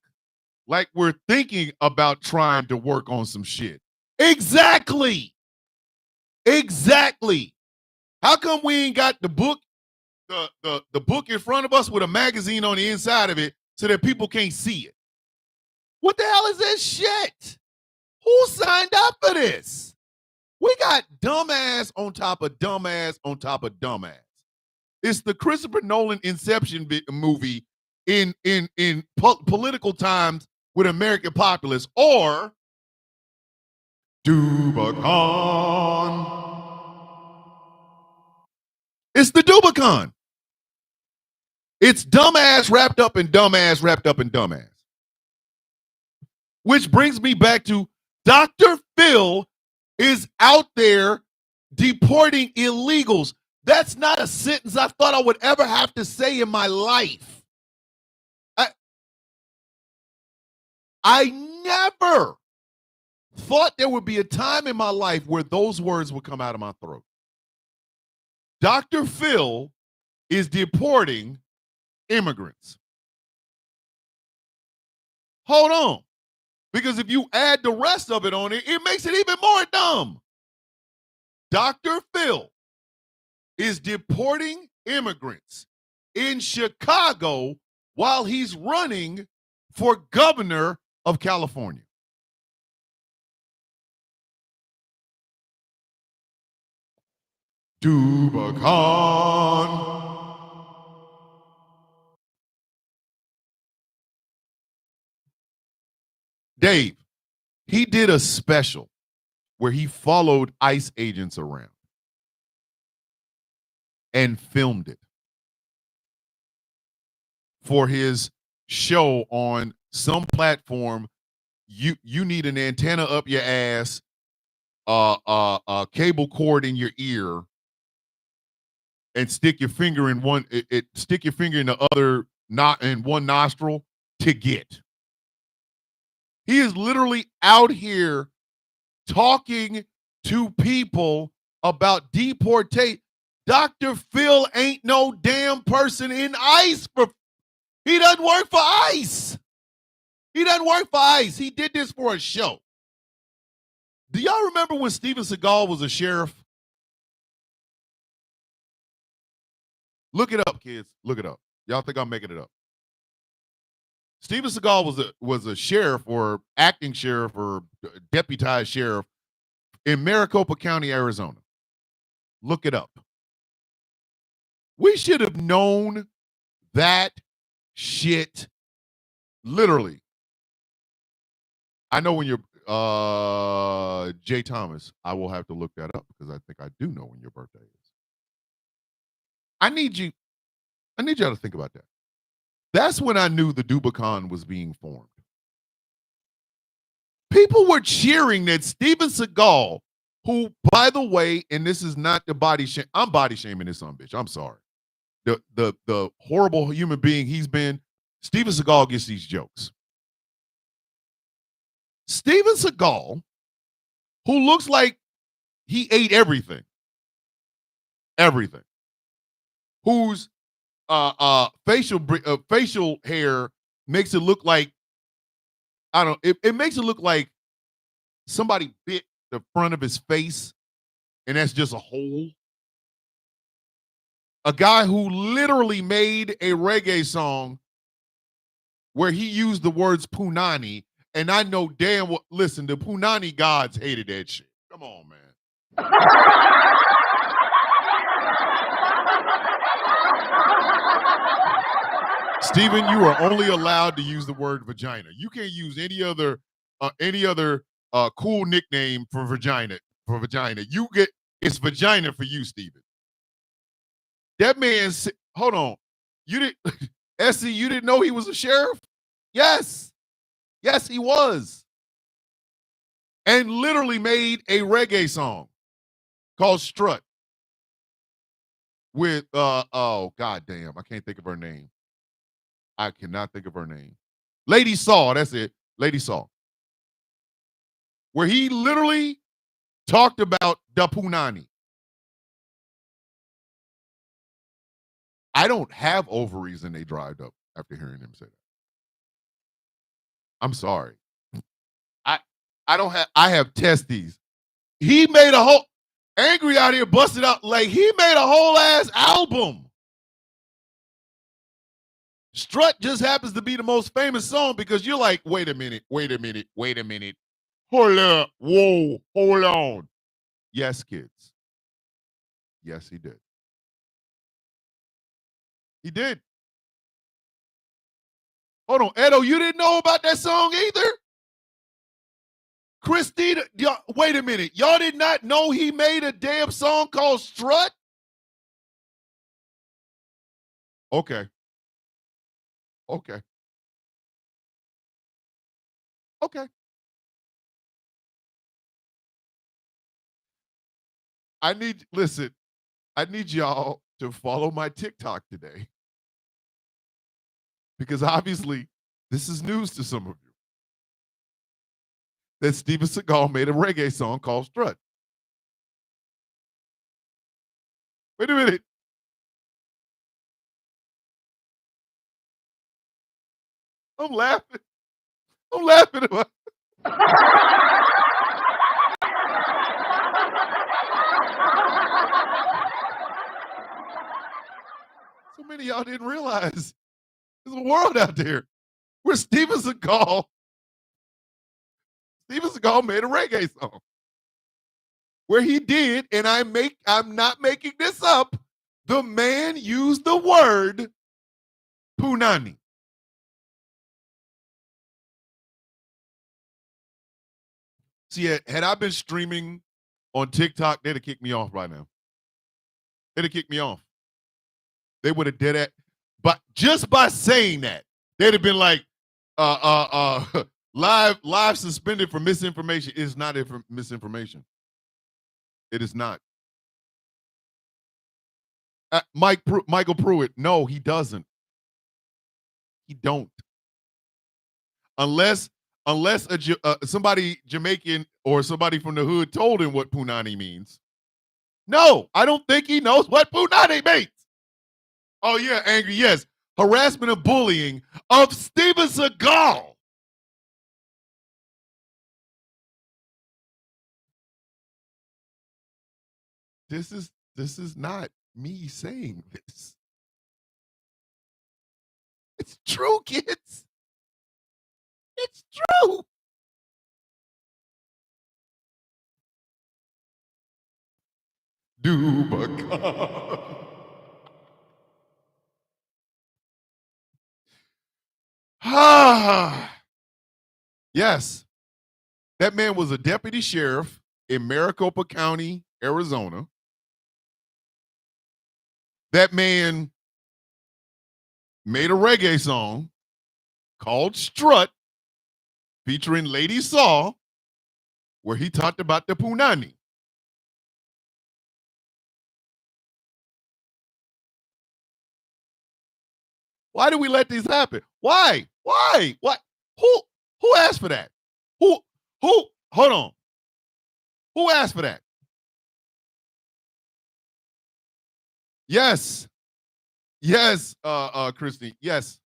like we're thinking about trying to work on some shit. Exactly. Exactly. How come we ain't got the book, the book in front of us with a magazine on the inside of it so that people can't see it? What the hell is this shit? Who signed up for this? We got dumbass on top of dumbass on top of dumbass. It's the Christopher Nolan Inception movie in political times with American populists, or Dubicon. It's the Dubicon. It's dumbass wrapped up in dumbass wrapped up in dumbass. Which brings me back to Dr. Phil is out there deporting illegals. That's not a sentence I thought I would ever have to say in my life. I never thought there would be a time in my life where those words would come out of my throat. Dr. Phil is deporting immigrants. Hold on. Because if you add the rest of it on it, it makes it even more dumb. Dr. Phil is deporting immigrants in Chicago while he's running for governor of California. Dubicon. Dave, he did a special where he followed ICE agents around and filmed it for his show on some platform. You need an antenna up your ass, cable cord in your ear, and stick your finger in one. Stick your finger in the other, not in one nostril to get. He is literally out here talking to people about deportation. Dr. Phil ain't no damn person in ICE. He doesn't work for ICE. He doesn't work for ICE. He did this for a show. Do y'all remember when Steven Seagal was a sheriff? Look it up, kids. Look it up. Y'all think I'm making it up. Steven Seagal was a sheriff or acting sheriff or deputized sheriff in Maricopa County, Arizona. Look it up. We should have known that shit literally. I know when you're Jay Thomas, I will have to look that up because I think I do know when your birthday is. I need y'all to think about that. That's when I knew the Dubicon was being formed. People were cheering that Steven Seagal, who, by the way, and this is not the body shame, I'm body shaming this son bitch. I'm sorry. The horrible human being he's been, Steven Seagal gets these jokes. Steven Seagal, who looks like he ate everything, whose facial hair makes it look like, it makes it look like somebody bit the front of his face and that's just a hole. A guy who literally made a reggae song where he used the words punani, and I know damn well, listen, the punani gods hated that shit. Come on, man. Steven, you are only allowed to use the word vagina. You can't use any other cool nickname for vagina. You get, it's vagina for you, Steven. That man, hold on. You didn't, Essie, you didn't know he was a sheriff? Yes. Yes, he was. And literally made a reggae song called Strut with, oh, goddamn, I can't think of her name. I cannot think of her name. Lady Saw, that's it. Lady Saw. Where he literally talked about the punani. I don't have ovaries and they dried up after hearing him say that. I'm sorry. I don't have I have testes. He made a whole Angry out here busted out like he made a whole ass album. Strut just happens to be the most famous song because you're like, wait a minute. Hold up. Whoa, hold on. Yes, kids. Yes, he did. He did. Hold on, Edo, you didn't know about that song either? Christina, wait a minute. Y'all did not know he made a damn song called Strut? Okay. Okay. Okay. I need y'all to follow my TikTok today because obviously this is news to some of you. That Steven Seagal made a reggae song called Strut. Wait a minute. I'm laughing. About so many of y'all didn't realize there's a world out there where Steven Seagal made a reggae song. Where he did, and I'm not making this up, the man used the word punani. See, had I been streaming on TikTok, they'd have kicked me off right now. They'd have kicked me off. They would have did it. But just by saying that, they'd have been like, live suspended for misinformation. It is not misinformation. It is not. Michael Pruitt, no, he doesn't. He don't. Unless somebody Jamaican or somebody from the hood told him what punani means. No, I don't think he knows what punani means. Oh yeah, angry, yes. Harassment and bullying of Steven Seagal. This is not me saying this. It's true, kids. It's true. Dubacon. Yes. That man was a deputy sheriff in Maricopa County, Arizona. That man made a reggae song called Strut featuring Lady Saw, where he talked about the punani. Why do we let these happen? Why? What? Who asked for that? Who hold on. Who asked for that? Yes. Yes, Christy. Yes.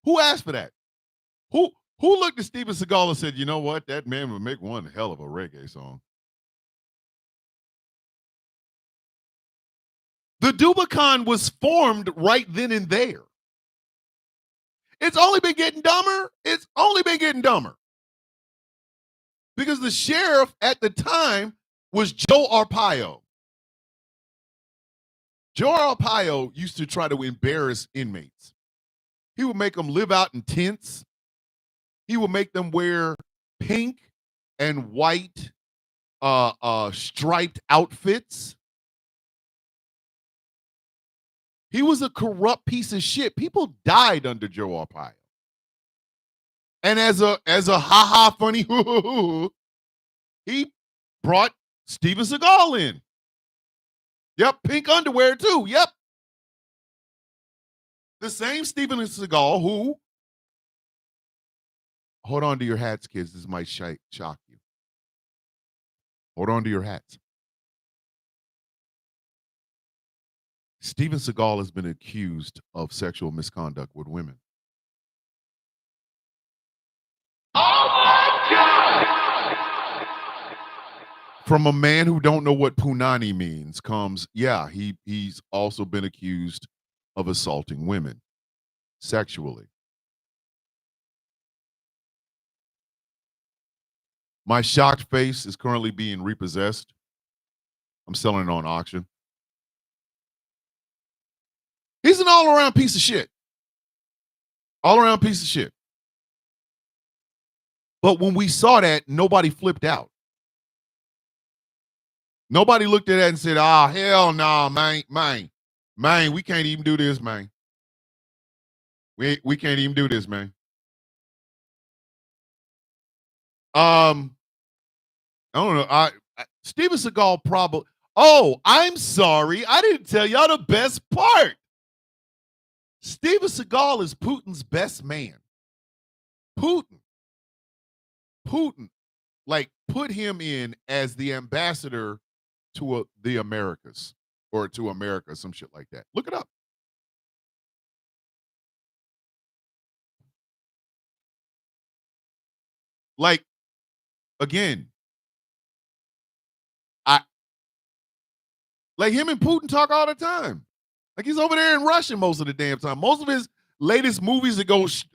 Who asked for that? Who looked at Steven Seagal and said, you know what? That man would make one hell of a reggae song. The Dubacon was formed right then and there. It's only been getting dumber. Because the sheriff at the time was Joe Arpaio. Joe Arpaio used to try to embarrass inmates. He would make them live out in tents. He would make them wear pink and white striped outfits. He was a corrupt piece of shit. People died under Joe Arpaio. And as a ha-ha funny he brought Steven Seagal in. Yep, pink underwear too. Yep. The same Steven Seagal who, hold on to your hats, kids. This might shock you. Hold on to your hats. Steven Seagal has been accused of sexual misconduct with women. From a man who don't know what punani means comes, yeah, he's also been accused of assaulting women sexually. My shocked face is currently being repossessed. I'm selling it on auction. He's an all-around piece of shit. All-around piece of shit. But when we saw that, nobody flipped out. Nobody looked at that and said, "Ah, hell no, man, we can't even do this, man. We can't even do this, man." I don't know. Steven Seagal probably. Oh, I'm sorry. I didn't tell y'all the best part. Steven Seagal is Putin's best man. Putin, like, put him in as the ambassador to the Americas or to America, some shit like that. Look it up. Like, again, like him and Putin talk all the time. Like he's over there in Russia most of the damn time. Most of his latest movies they go straight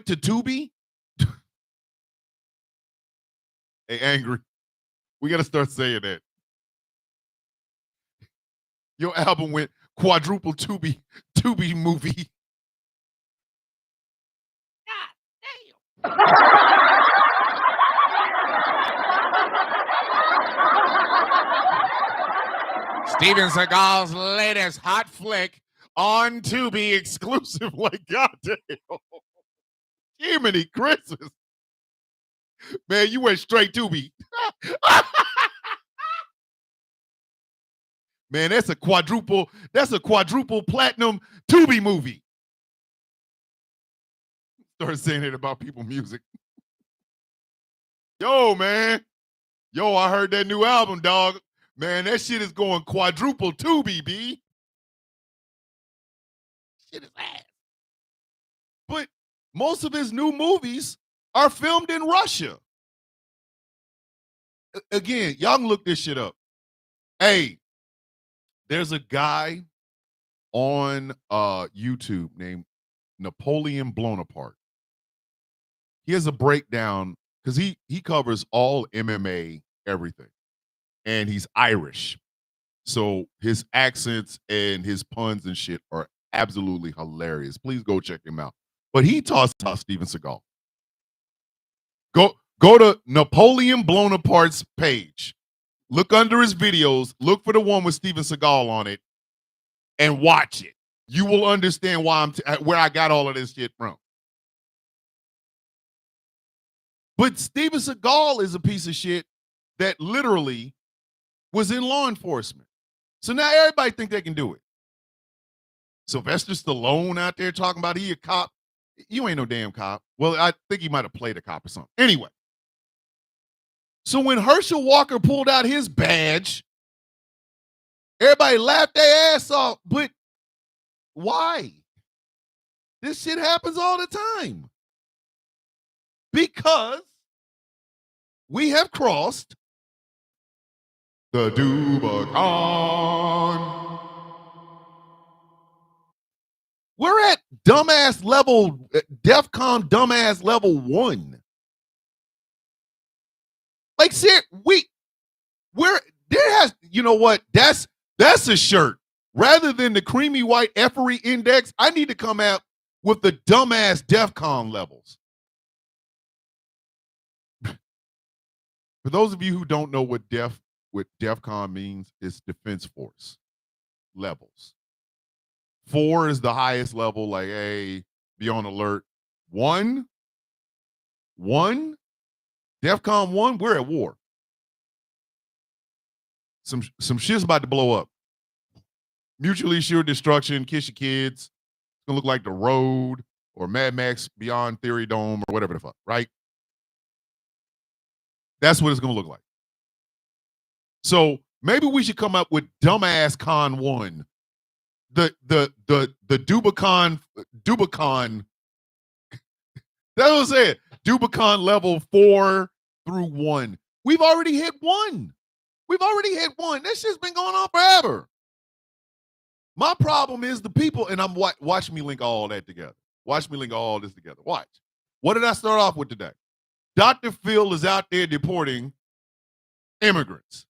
to Tubi. Hey, Angry, we got to start saying that. Your album went quadruple Tubi movie. God damn. Steven Seagal's latest hot flick on Tubi exclusive. Like, goddamn. Jiminy Christmas. Man, you went straight Tubi. Man, that's a quadruple platinum Tubi movie. Start saying it about people's music. Yo, man. Yo, I heard that new album, dog. Man, that shit is going quadruple Tubi, B. Shit is ass. But most of his new movies are filmed in Russia. Again, y'all can look this shit up. Hey, there's a guy on YouTube named Napoleon Blown Apart. He has a breakdown because he covers all MMA, everything. And he's Irish. So his accents and his puns and shit are absolutely hilarious. Please go check him out. But he talks about Steven Seagal. Go to Napoleon Blown Apart's page. Look under his videos. Look for the one with Steven Seagal on it and watch it. You will understand why where I got all of this shit from. But Steven Seagal is a piece of shit that literally was in law enforcement. So now everybody think they can do it. Sylvester Stallone out there talking about he a cop. You ain't no damn cop. Well, I think he might have played a cop or something. Anyway. So when Herschel Walker pulled out his badge, everybody laughed their ass off. But why? This shit happens all the time. Because we have crossed the Dubicon. We're at dumbass level, DEFCON dumbass level 1. Like, we're there has, you know what? That's a shirt. Rather than the creamy white effery index, I need to come out with the dumbass DEFCON levels. For those of you who don't know what DEFCON means, it's Defense Force levels. 4 is the highest level, like, hey, be on alert. 1, DEFCON 1, we're at war. Some shit's about to blow up. Mutually assured destruction, kiss your kids. It's gonna look like The Road or Mad Max Beyond Theory Dome or whatever the fuck, right? That's what it's gonna look like. So Maybe we should come up with Dumbass Con 1. The Dubicon. That's what I'm saying. Dubicon level 4 through 1. We've already hit 1. That shit's been going on forever. My problem is the people, and I'm watch me link all that together. Watch me link all this together. Watch. What did I start off with today? Dr. Phil is out there deporting immigrants.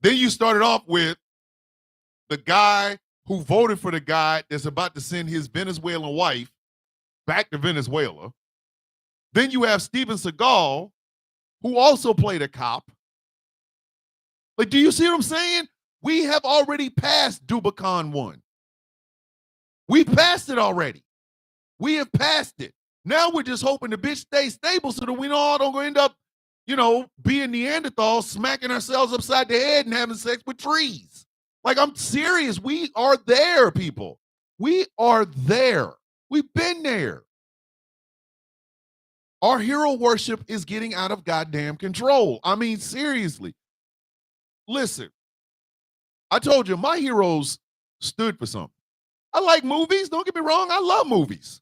Then you started off with the guy who voted for the guy that's about to send his Venezuelan wife back to Venezuela. Then you have Steven Seagal, who also played a cop. Like, do you see what I'm saying? We have already passed Dubicon 1. We passed it already. We have passed it. Now we're just hoping the bitch stays stable so that we all don't end up, being Neanderthals, smacking ourselves upside the head and having sex with trees. Like, I'm serious. We are there, people. We are there. We've been there. Our hero worship is getting out of goddamn control. I mean, seriously. Listen, I told you my heroes stood for something. I like movies. Don't get me wrong. I love movies.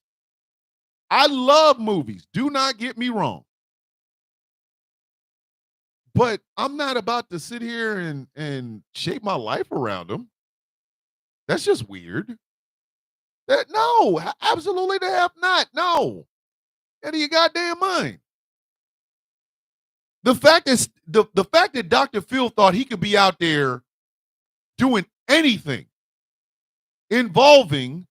Do not get me wrong. But I'm not about to sit here and shape my life around them. That's just weird. No, absolutely the hell not. No. Out of your goddamn mind. The fact is, the fact that Dr. Phil thought he could be out there doing anything involving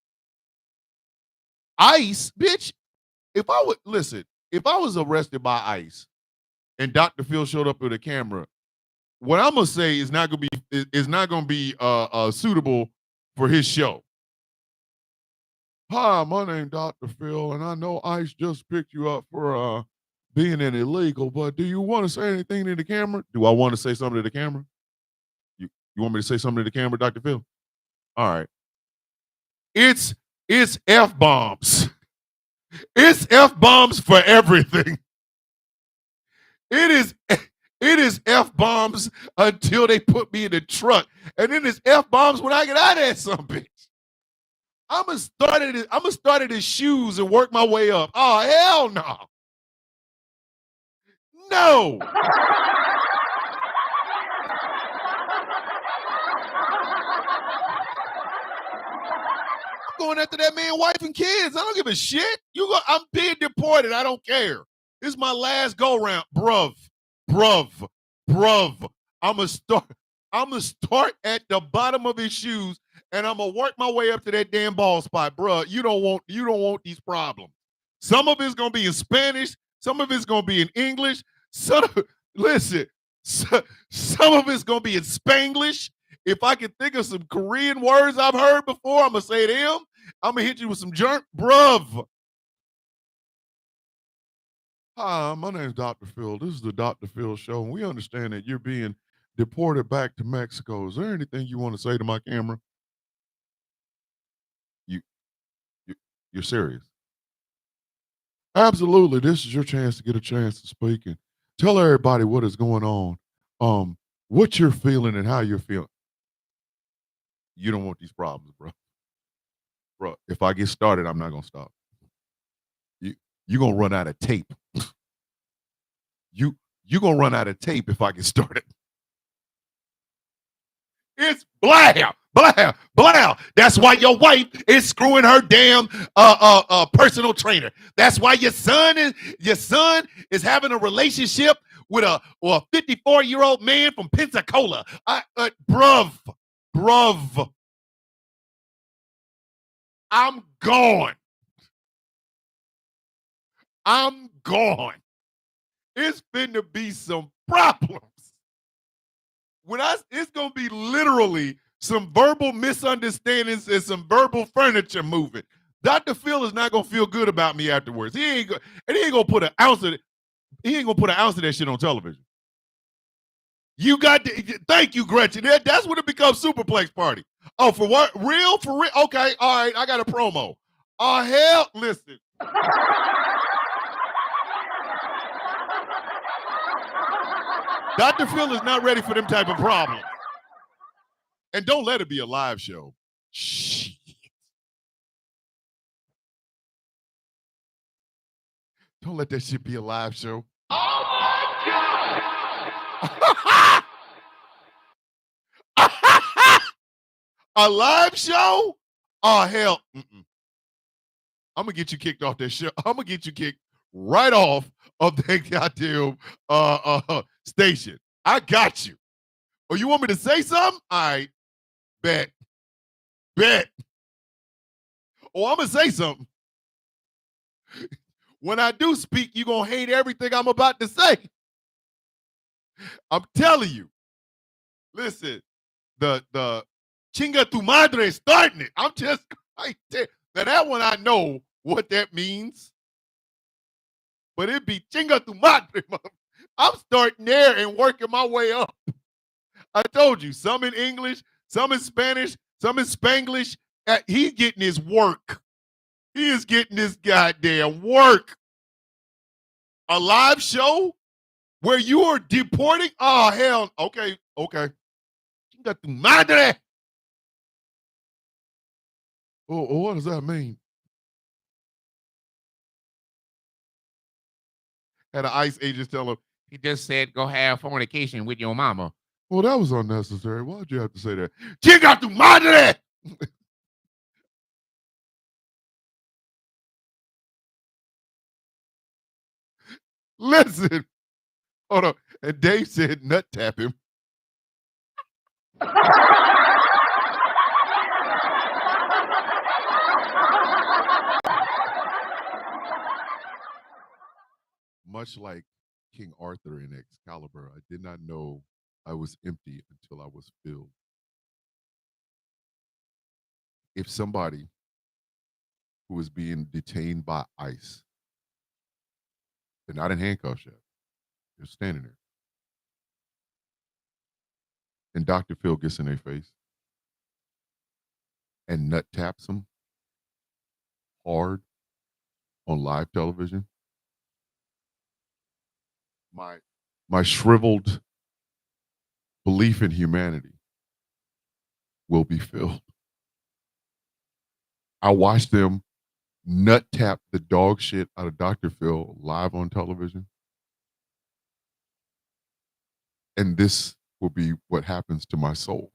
ICE, bitch. If I was arrested by ICE and Dr. Phil showed up with a camera, what I'm gonna say is not gonna be suitable for his show. Hi, my name's Dr. Phil, and I know ICE just picked you up for being an illegal, but do you want to say anything to the camera? Do I want to say something to the camera? You want me to say something to the camera, Dr. Phil? All right. It's F-bombs. It's F-bombs for everything. It is F-bombs until they put me in the truck. And then it's F-bombs when I get out of that some bitch. I'm gonna start at his shoes and work my way up. Oh, hell no. No. I'm going after that man's wife and kids. I don't give a shit. I'm being deported. I don't care. This is my last go round. Bruv. I'm gonna start at the bottom of his shoes and I'm gonna work my way up to that damn ball spot, bruh. You don't want these problems. Some of it's gonna be in Spanish, some of it's gonna be in English. Some of it's gonna be in Spanglish. If I can think of some Korean words I've heard before, I'm gonna say them. I'm gonna hit you with some bruv. Hi, my name's Dr. Phil. This is the Dr. Phil Show, and we understand that you're being deported back to Mexico. Is there anything you want to say to my camera? You're serious? Absolutely. This is your chance to get a chance to speak and tell everybody what is going on. What you're feeling and how you're feeling. You don't want these problems, bro. Bro, if I get started, I'm not gonna stop. You're gonna run out of tape. You're gonna run out of tape if I get started. It's blah, blah, blah. That's why your wife is screwing her damn personal trainer. That's why your son is having a relationship with a 54-year-old man from Pensacola. Bruv. I'm gone. It's finna be some problems. It's gonna be literally some verbal misunderstandings and some verbal furniture moving. Dr. Phil is not gonna feel good about me afterwards. He ain't gonna put an ounce of that shit on television. You got to thank you, Gretchen. That's when it becomes Superplex Party. Oh, for what? Real? For real? Okay, all right. I got a promo. Oh, hell, listen. Dr. Phil is not ready for them type of problems. And don't let it be a live show. Shit. Don't let that shit be a live show. Oh my God! A live show? Oh, hell. Mm-mm. I'm going to get you kicked off that show. I'm going to get you kicked right off of that goddamn station. I got you. Oh, you want me to say something? All right. Bet. Bet. Oh, I'm going to say something. When I do speak, you're going to hate everything I'm about to say. I'm telling you. Listen, the chinga tu madre is starting it. I'm just right there. Now that one I know what that means. But it'd be chinga tu madre. I'm starting there and working my way up. I told you, some in English, some in Spanish, some in Spanglish. He's getting his work. He is getting his goddamn work. A live show where you are deporting? Oh, hell. Okay. Chinga tu madre. Oh, what does that mean? Had an ICE agent tell him, He just said go have fornication with your mama. well, that was unnecessary. Why'd you have to say that? Chinga tu madre! Listen. Hold on. And Dave said nut tap him. Much like King Arthur in Excalibur, I did not know I was empty until I was filled. If somebody who is being detained by ICE, they're not in handcuffs yet, they're standing there, and Dr. Phil gets in their face and nut taps them hard on live television, my shriveled belief in humanity will be filled. I watched them nut tap the dog shit out of Dr. Phil live on television. And this will be what happens to my soul.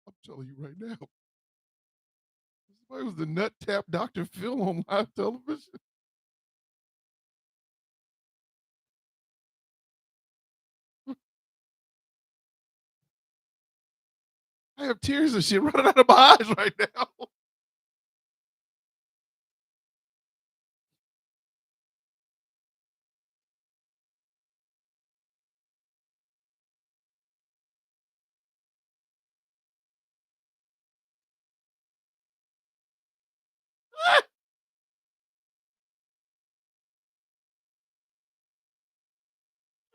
I'm telling you right now. Somebody was the nut tap Dr. Phil on live television. I have tears and shit running out of my eyes right now.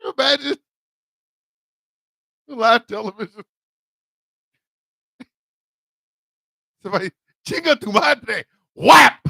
Can you imagine live television? Somebody, chinga tu madre, whap!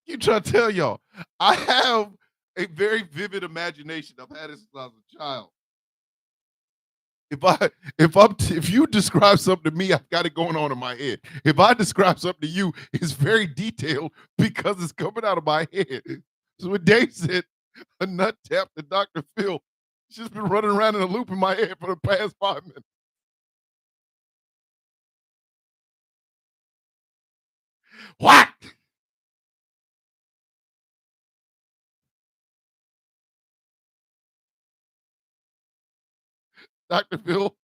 You trying to tell y'all, I have a very vivid imagination. I've had it since I was a child. If you describe something to me, I've got it going on in my head. If I describe something to you, it's very detailed because it's coming out of my head. So when Dave said a nut tap to Dr. Phil, it's just been running around in a loop in my head for the past 5 minutes. What? Dr. Phil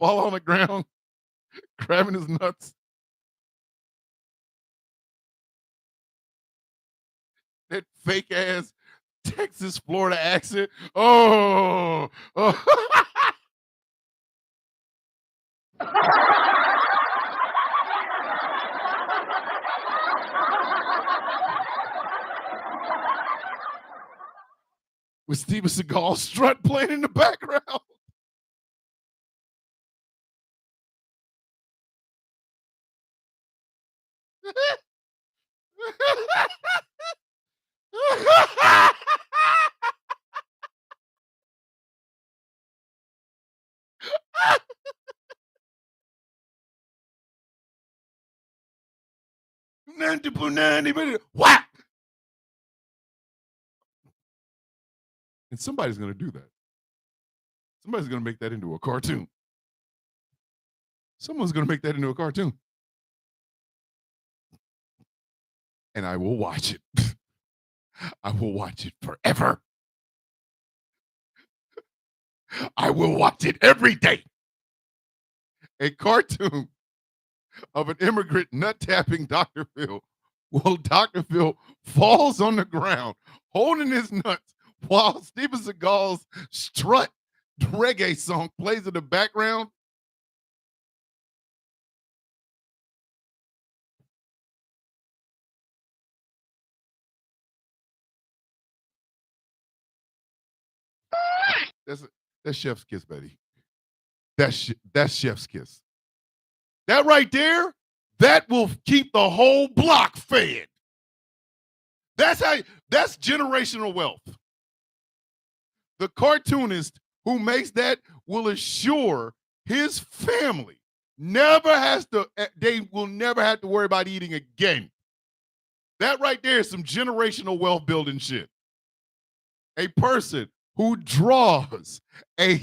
fall on the ground grabbing his nuts. That fake ass Texas, Florida accent. Oh, oh. With Steven Seagal strut playing in the background. Whap! And somebody's going to do that. Somebody's going to make that into a cartoon. Someone's going to make that into a cartoon. And I will watch it. I will watch it forever. I will watch it every day. A cartoon of an immigrant nut tapping Dr. Phil. Well, Dr. Phil falls on the ground holding his nuts while Steven Seagal's strut reggae song plays in the background. That's chef's kiss, Betty. That's chef's kiss. That right there, that will keep the whole block fed. That's generational wealth. The cartoonist who makes that will assure his family they will never have to worry about eating again. That right there is some generational wealth building shit. A person who draws a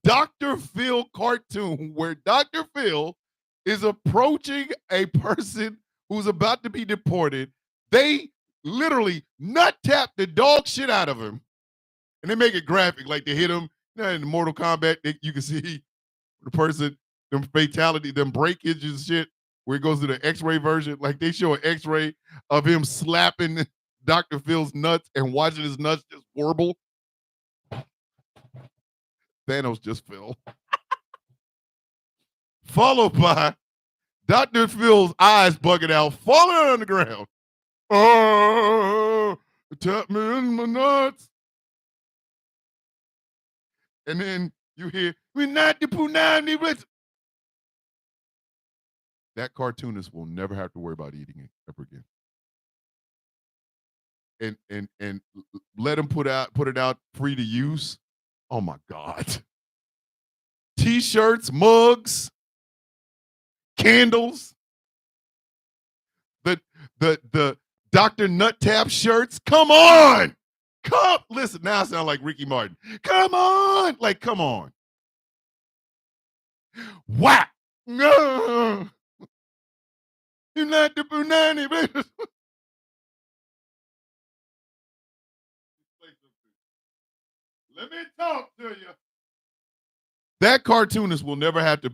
Dr. Phil cartoon where Dr. Phil is approaching a person who's about to be deported. They literally nut tap the dog shit out of him. And they make it graphic, like they hit him. You know, in Mortal Kombat, you can see the person, them fatality, them breakage and shit, where it goes to the X-ray version. Like they show an X-ray of him slapping Dr. Phil's nuts and watching his nuts just warble. Thanos just fell. Followed by Dr. Phil's eyes bugging out, falling on the ground. Oh, tap me in my nuts. And then you hear, we're not the punani. That cartoonist will never have to worry about eating it ever again. And let him put it out free to use. Oh my God. T-shirts, mugs, candles, the Dr. Nut Tap shirts. Come on. Listen, now I sound like Ricky Martin. Come on. Like, come on. Whack. No. You're not the punani, baby. Let me talk to you. That cartoonist will never have to.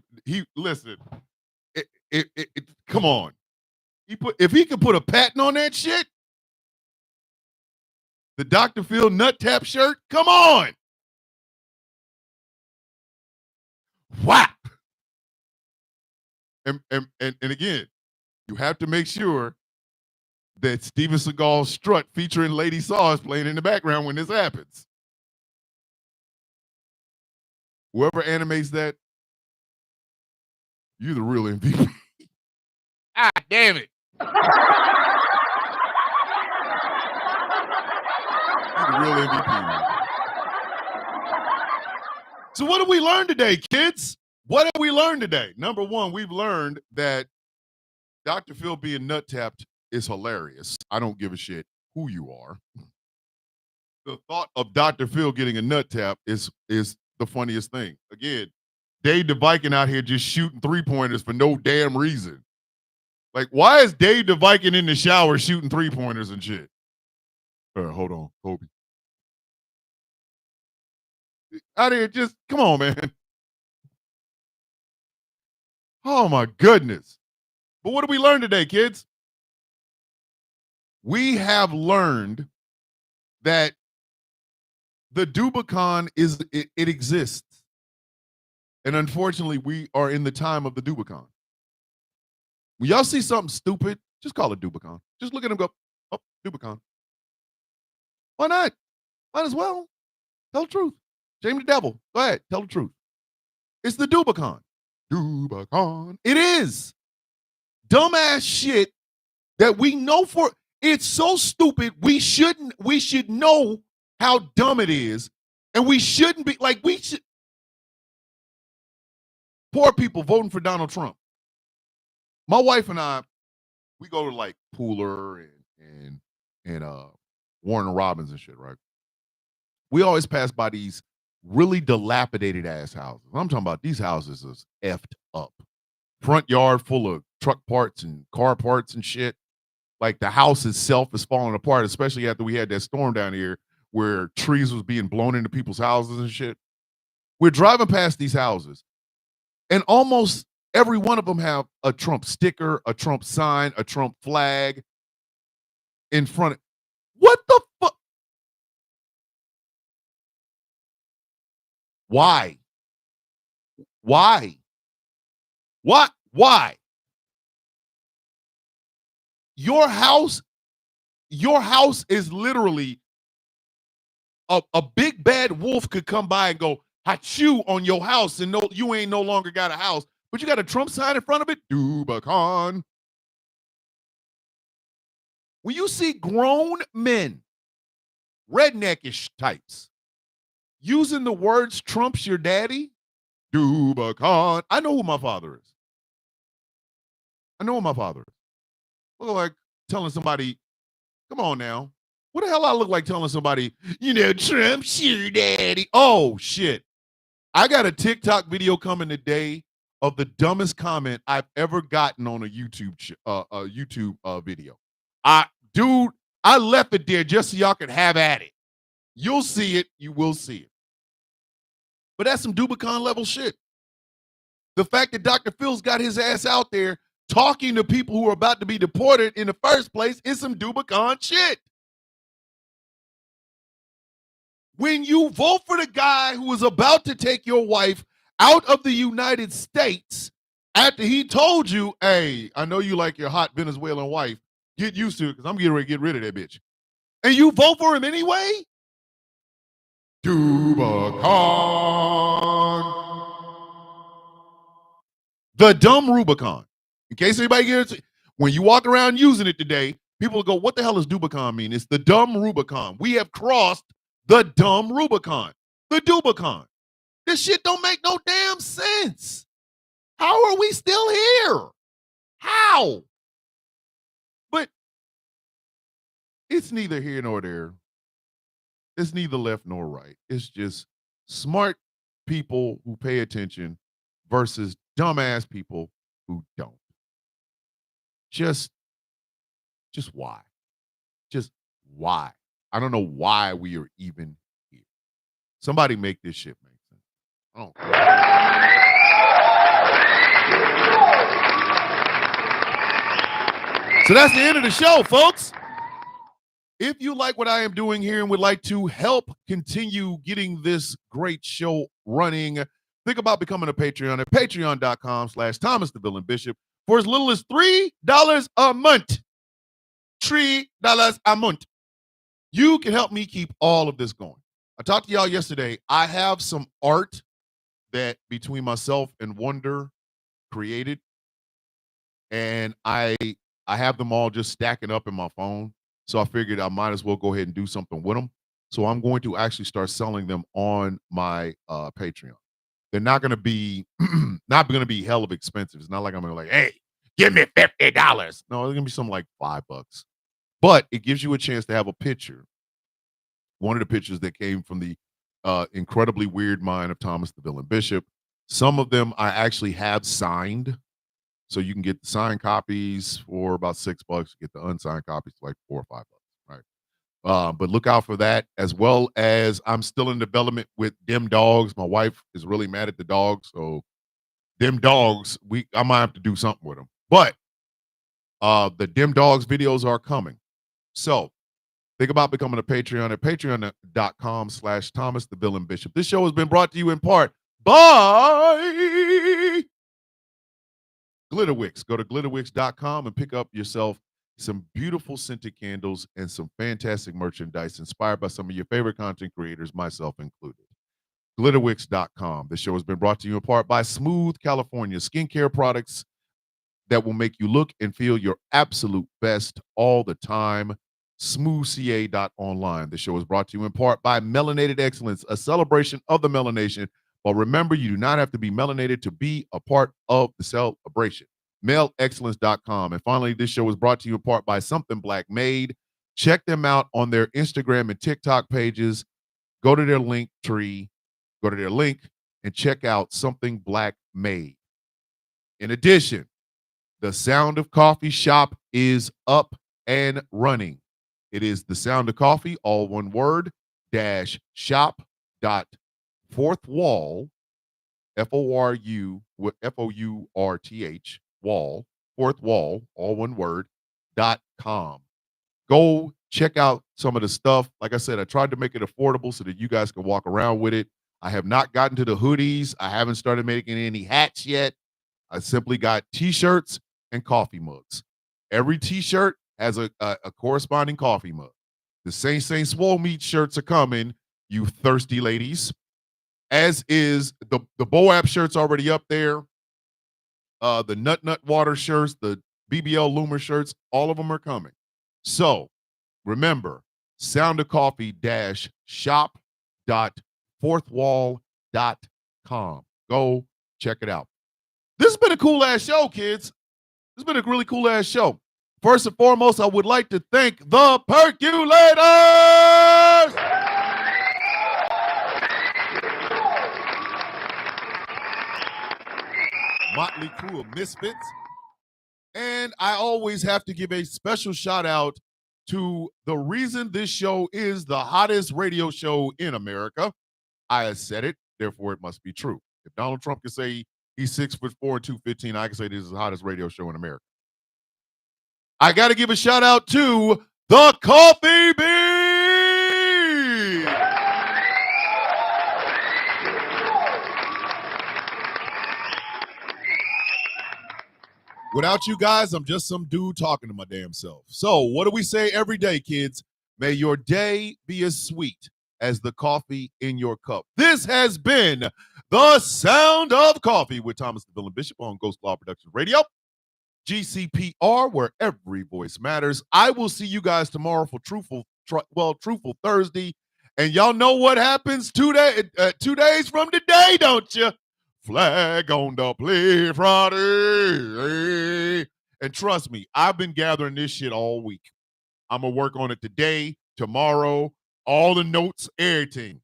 Listen. Come on. If he could put a patent on that shit, the Dr. Phil nut tap shirt. Come on. Whap. And again, you have to make sure that Steven Seagal's strut featuring Lady Saw is playing in the background when this happens. Whoever animates that, you're the real MVP. Ah, damn it. You're the real MVP, man. So what did we learn today, kids? What have we learned today? Number one, we've learned that Dr. Phil being nut tapped is hilarious. I don't give a shit who you are. The thought of Dr. Phil getting a nut tap is the funniest thing. Again, Dave the Viking out here just shooting 3-pointers for no damn reason. Like, why is Dave the Viking in the shower shooting 3-pointers and shit? Hold on, Kobe. Out here, just come on, man. Oh my goodness. But what did we learn today, kids? We have learned that the Dubicon it exists. And unfortunately, we are in the time of the Dubicon. When y'all see something stupid, just call it Dubicon. Just look at them go, oh, Dubicon. Why not? Might as well. Tell the truth. Shame the devil. Go ahead. Tell the truth. It's the Dubicon. Dubicon. It is. Dumbass shit that we know for. It's so stupid. We should know how dumb it is. And we shouldn't be like we should. Poor people voting for Donald Trump. My wife and I, we go to like Pooler and Warner Robins and shit, right? We always pass by these really dilapidated ass houses. I'm talking about these houses is effed up. Front yard full of truck parts and car parts and shit. Like the house itself is falling apart, especially after we had that storm down here where trees was being blown into people's houses and shit. We're driving past these houses, and almost every one of them have a Trump sticker, a Trump sign, a Trump flag in front of. What the fuck? Why? Why? What? Why? Your house is literally a big bad wolf could come by and go achoo on your house, and no, you ain't no longer got a house, but you got a Trump sign in front of it. Dubicon. When you see grown men, redneckish types, using the words Trump's your daddy, Dubicon. I know who my father is. Look like telling somebody, come on now. What the hell I look like telling somebody, Trump's your daddy? Oh, shit. I got a TikTok video coming today of the dumbest comment I've ever gotten on a YouTube video. I left it there just so y'all could have at it. You'll see it. You will see it. But that's some Dubicon level shit. The fact that Dr. Phil's got his ass out there talking to people who are about to be deported in the first place is some Dubicon shit. When you vote for the guy who is about to take your wife out of the United States after he told you, hey, I know you like your hot Venezuelan wife. Get used to it because I'm getting ready to get rid of that bitch. And you vote for him anyway? Dubicon. The dumb Rubicon. In case anybody gets it, when you walk around using it today, people will go, what the hell does Dubicon mean? It's the dumb Rubicon. We have crossed the dumb Rubicon. The Dubicon. This shit don't make no damn sense. How are we still here? How? But it's neither here nor there. It's neither left nor right. It's just smart people who pay attention versus dumbass people who don't. Just why? Just why? I don't know why we are even here. Somebody make this shit make sense. Oh. So that's the end of the show, folks. If you like what I am doing here and would like to help continue getting this great show running, think about becoming a Patreon at patreon.com/Thomas the Villain Bishop for as little as $3 a month. $3 a month. You can help me keep all of this going. I talked to y'all yesterday. I have some art that between myself and Wonder created, and I have them all just stacking up in my phone. So I figured I might as well go ahead and do something with them. So I'm going to actually start selling them on my Patreon. They're not going to be hell of expensive. It's not like I'm going to like, hey, give me $50. No, it's going to be something like $5. But it gives you a chance to have a picture. One of the pictures that came from the incredibly weird mind of Thomas the Villain Bishop. Some of them I actually have signed. So you can get the signed copies for about $6. Get the unsigned copies for like $4 or $5, right? But look out for that, as well as I'm still in development with them dogs. My wife is really mad at the dogs, so them dogs, I might have to do something with them. But the Dim Dogs videos are coming. So think about becoming a Patreon at patreon.com/Thomas the Villain Bishop. This show has been brought to you in part by Glitterwix. Go to glitterwix.com and pick up yourself some beautiful scented candles and some fantastic merchandise inspired by some of your favorite content creators, myself included. Glitterwix.com. This show has been brought to you in part by Smooth California skincare products that will make you look and feel your absolute best all the time. Smoothca.online. The show is brought to you in part by Melanated Excellence, a celebration of the melanation. But remember, you do not have to be melanated to be a part of the celebration. Melexcellence.com. And finally, this show is brought to you in part by Something Black Made. Check them out on their Instagram and TikTok pages. Go to their link tree, go to their link, and check out Something Black Made. In addition, the Sound of Coffee shop is up and running. It is the Sound of Coffee, all one word, -shop.fourthwall, FOURTH, wall, fourthwall, all one word, .com. Go check out some of the stuff. Like I said, I tried to make it affordable so that you guys can walk around with it. I have not gotten to the hoodies. I haven't started making any hats yet. I simply got t-shirts and coffee mugs. Every t-shirt has a corresponding coffee mug. The Saint Swole Meat shirts are coming, you thirsty ladies. As is the Boab shirts already up there. The Nut Water shirts, the BBL Loomer shirts, all of them are coming. So remember, soundofcoffee-shop.fourthwall.com. Go check it out. This has been a cool ass show, kids. This has been a really cool ass show. First and foremost, I would like to thank the Percolators. Motley crew of misfits. And I always have to give a special shout out to the reason this show is the hottest radio show in America. I have said it, therefore it must be true. If Donald Trump can say he's 6'4" and 215, I can say this is the hottest radio show in America. I got to give a shout out to the Coffee Bean. Without you guys, I'm just some dude talking to my damn self. So what do we say every day, kids? May your day be as sweet as the coffee in your cup. This has been the Sound of Coffee with Thomas the Villain Bishop on Ghost Law Productions Radio. GCPR, where every voice matters. I will see you guys tomorrow for Truthful Thursday. And y'all know what happens 2 days from today, don't you? Flag on the play Friday. And trust me, I've been gathering this shit all week. I'm going to work on it today, tomorrow, all the notes, everything.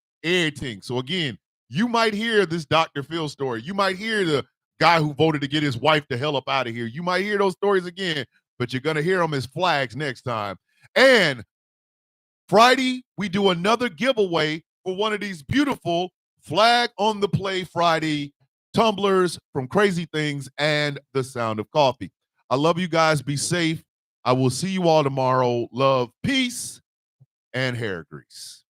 So again, you might hear this Dr. Phil story. You might hear the guy who voted to get his wife the hell up out of here. You might hear those stories again, but you're going to hear them as flags next time. And Friday, we do another giveaway for one of these beautiful Flag on the Play Friday tumblers from Crazy Things and the Sound of Coffee. I love you guys. Be safe. I will see you all tomorrow. Love, peace, and hair grease.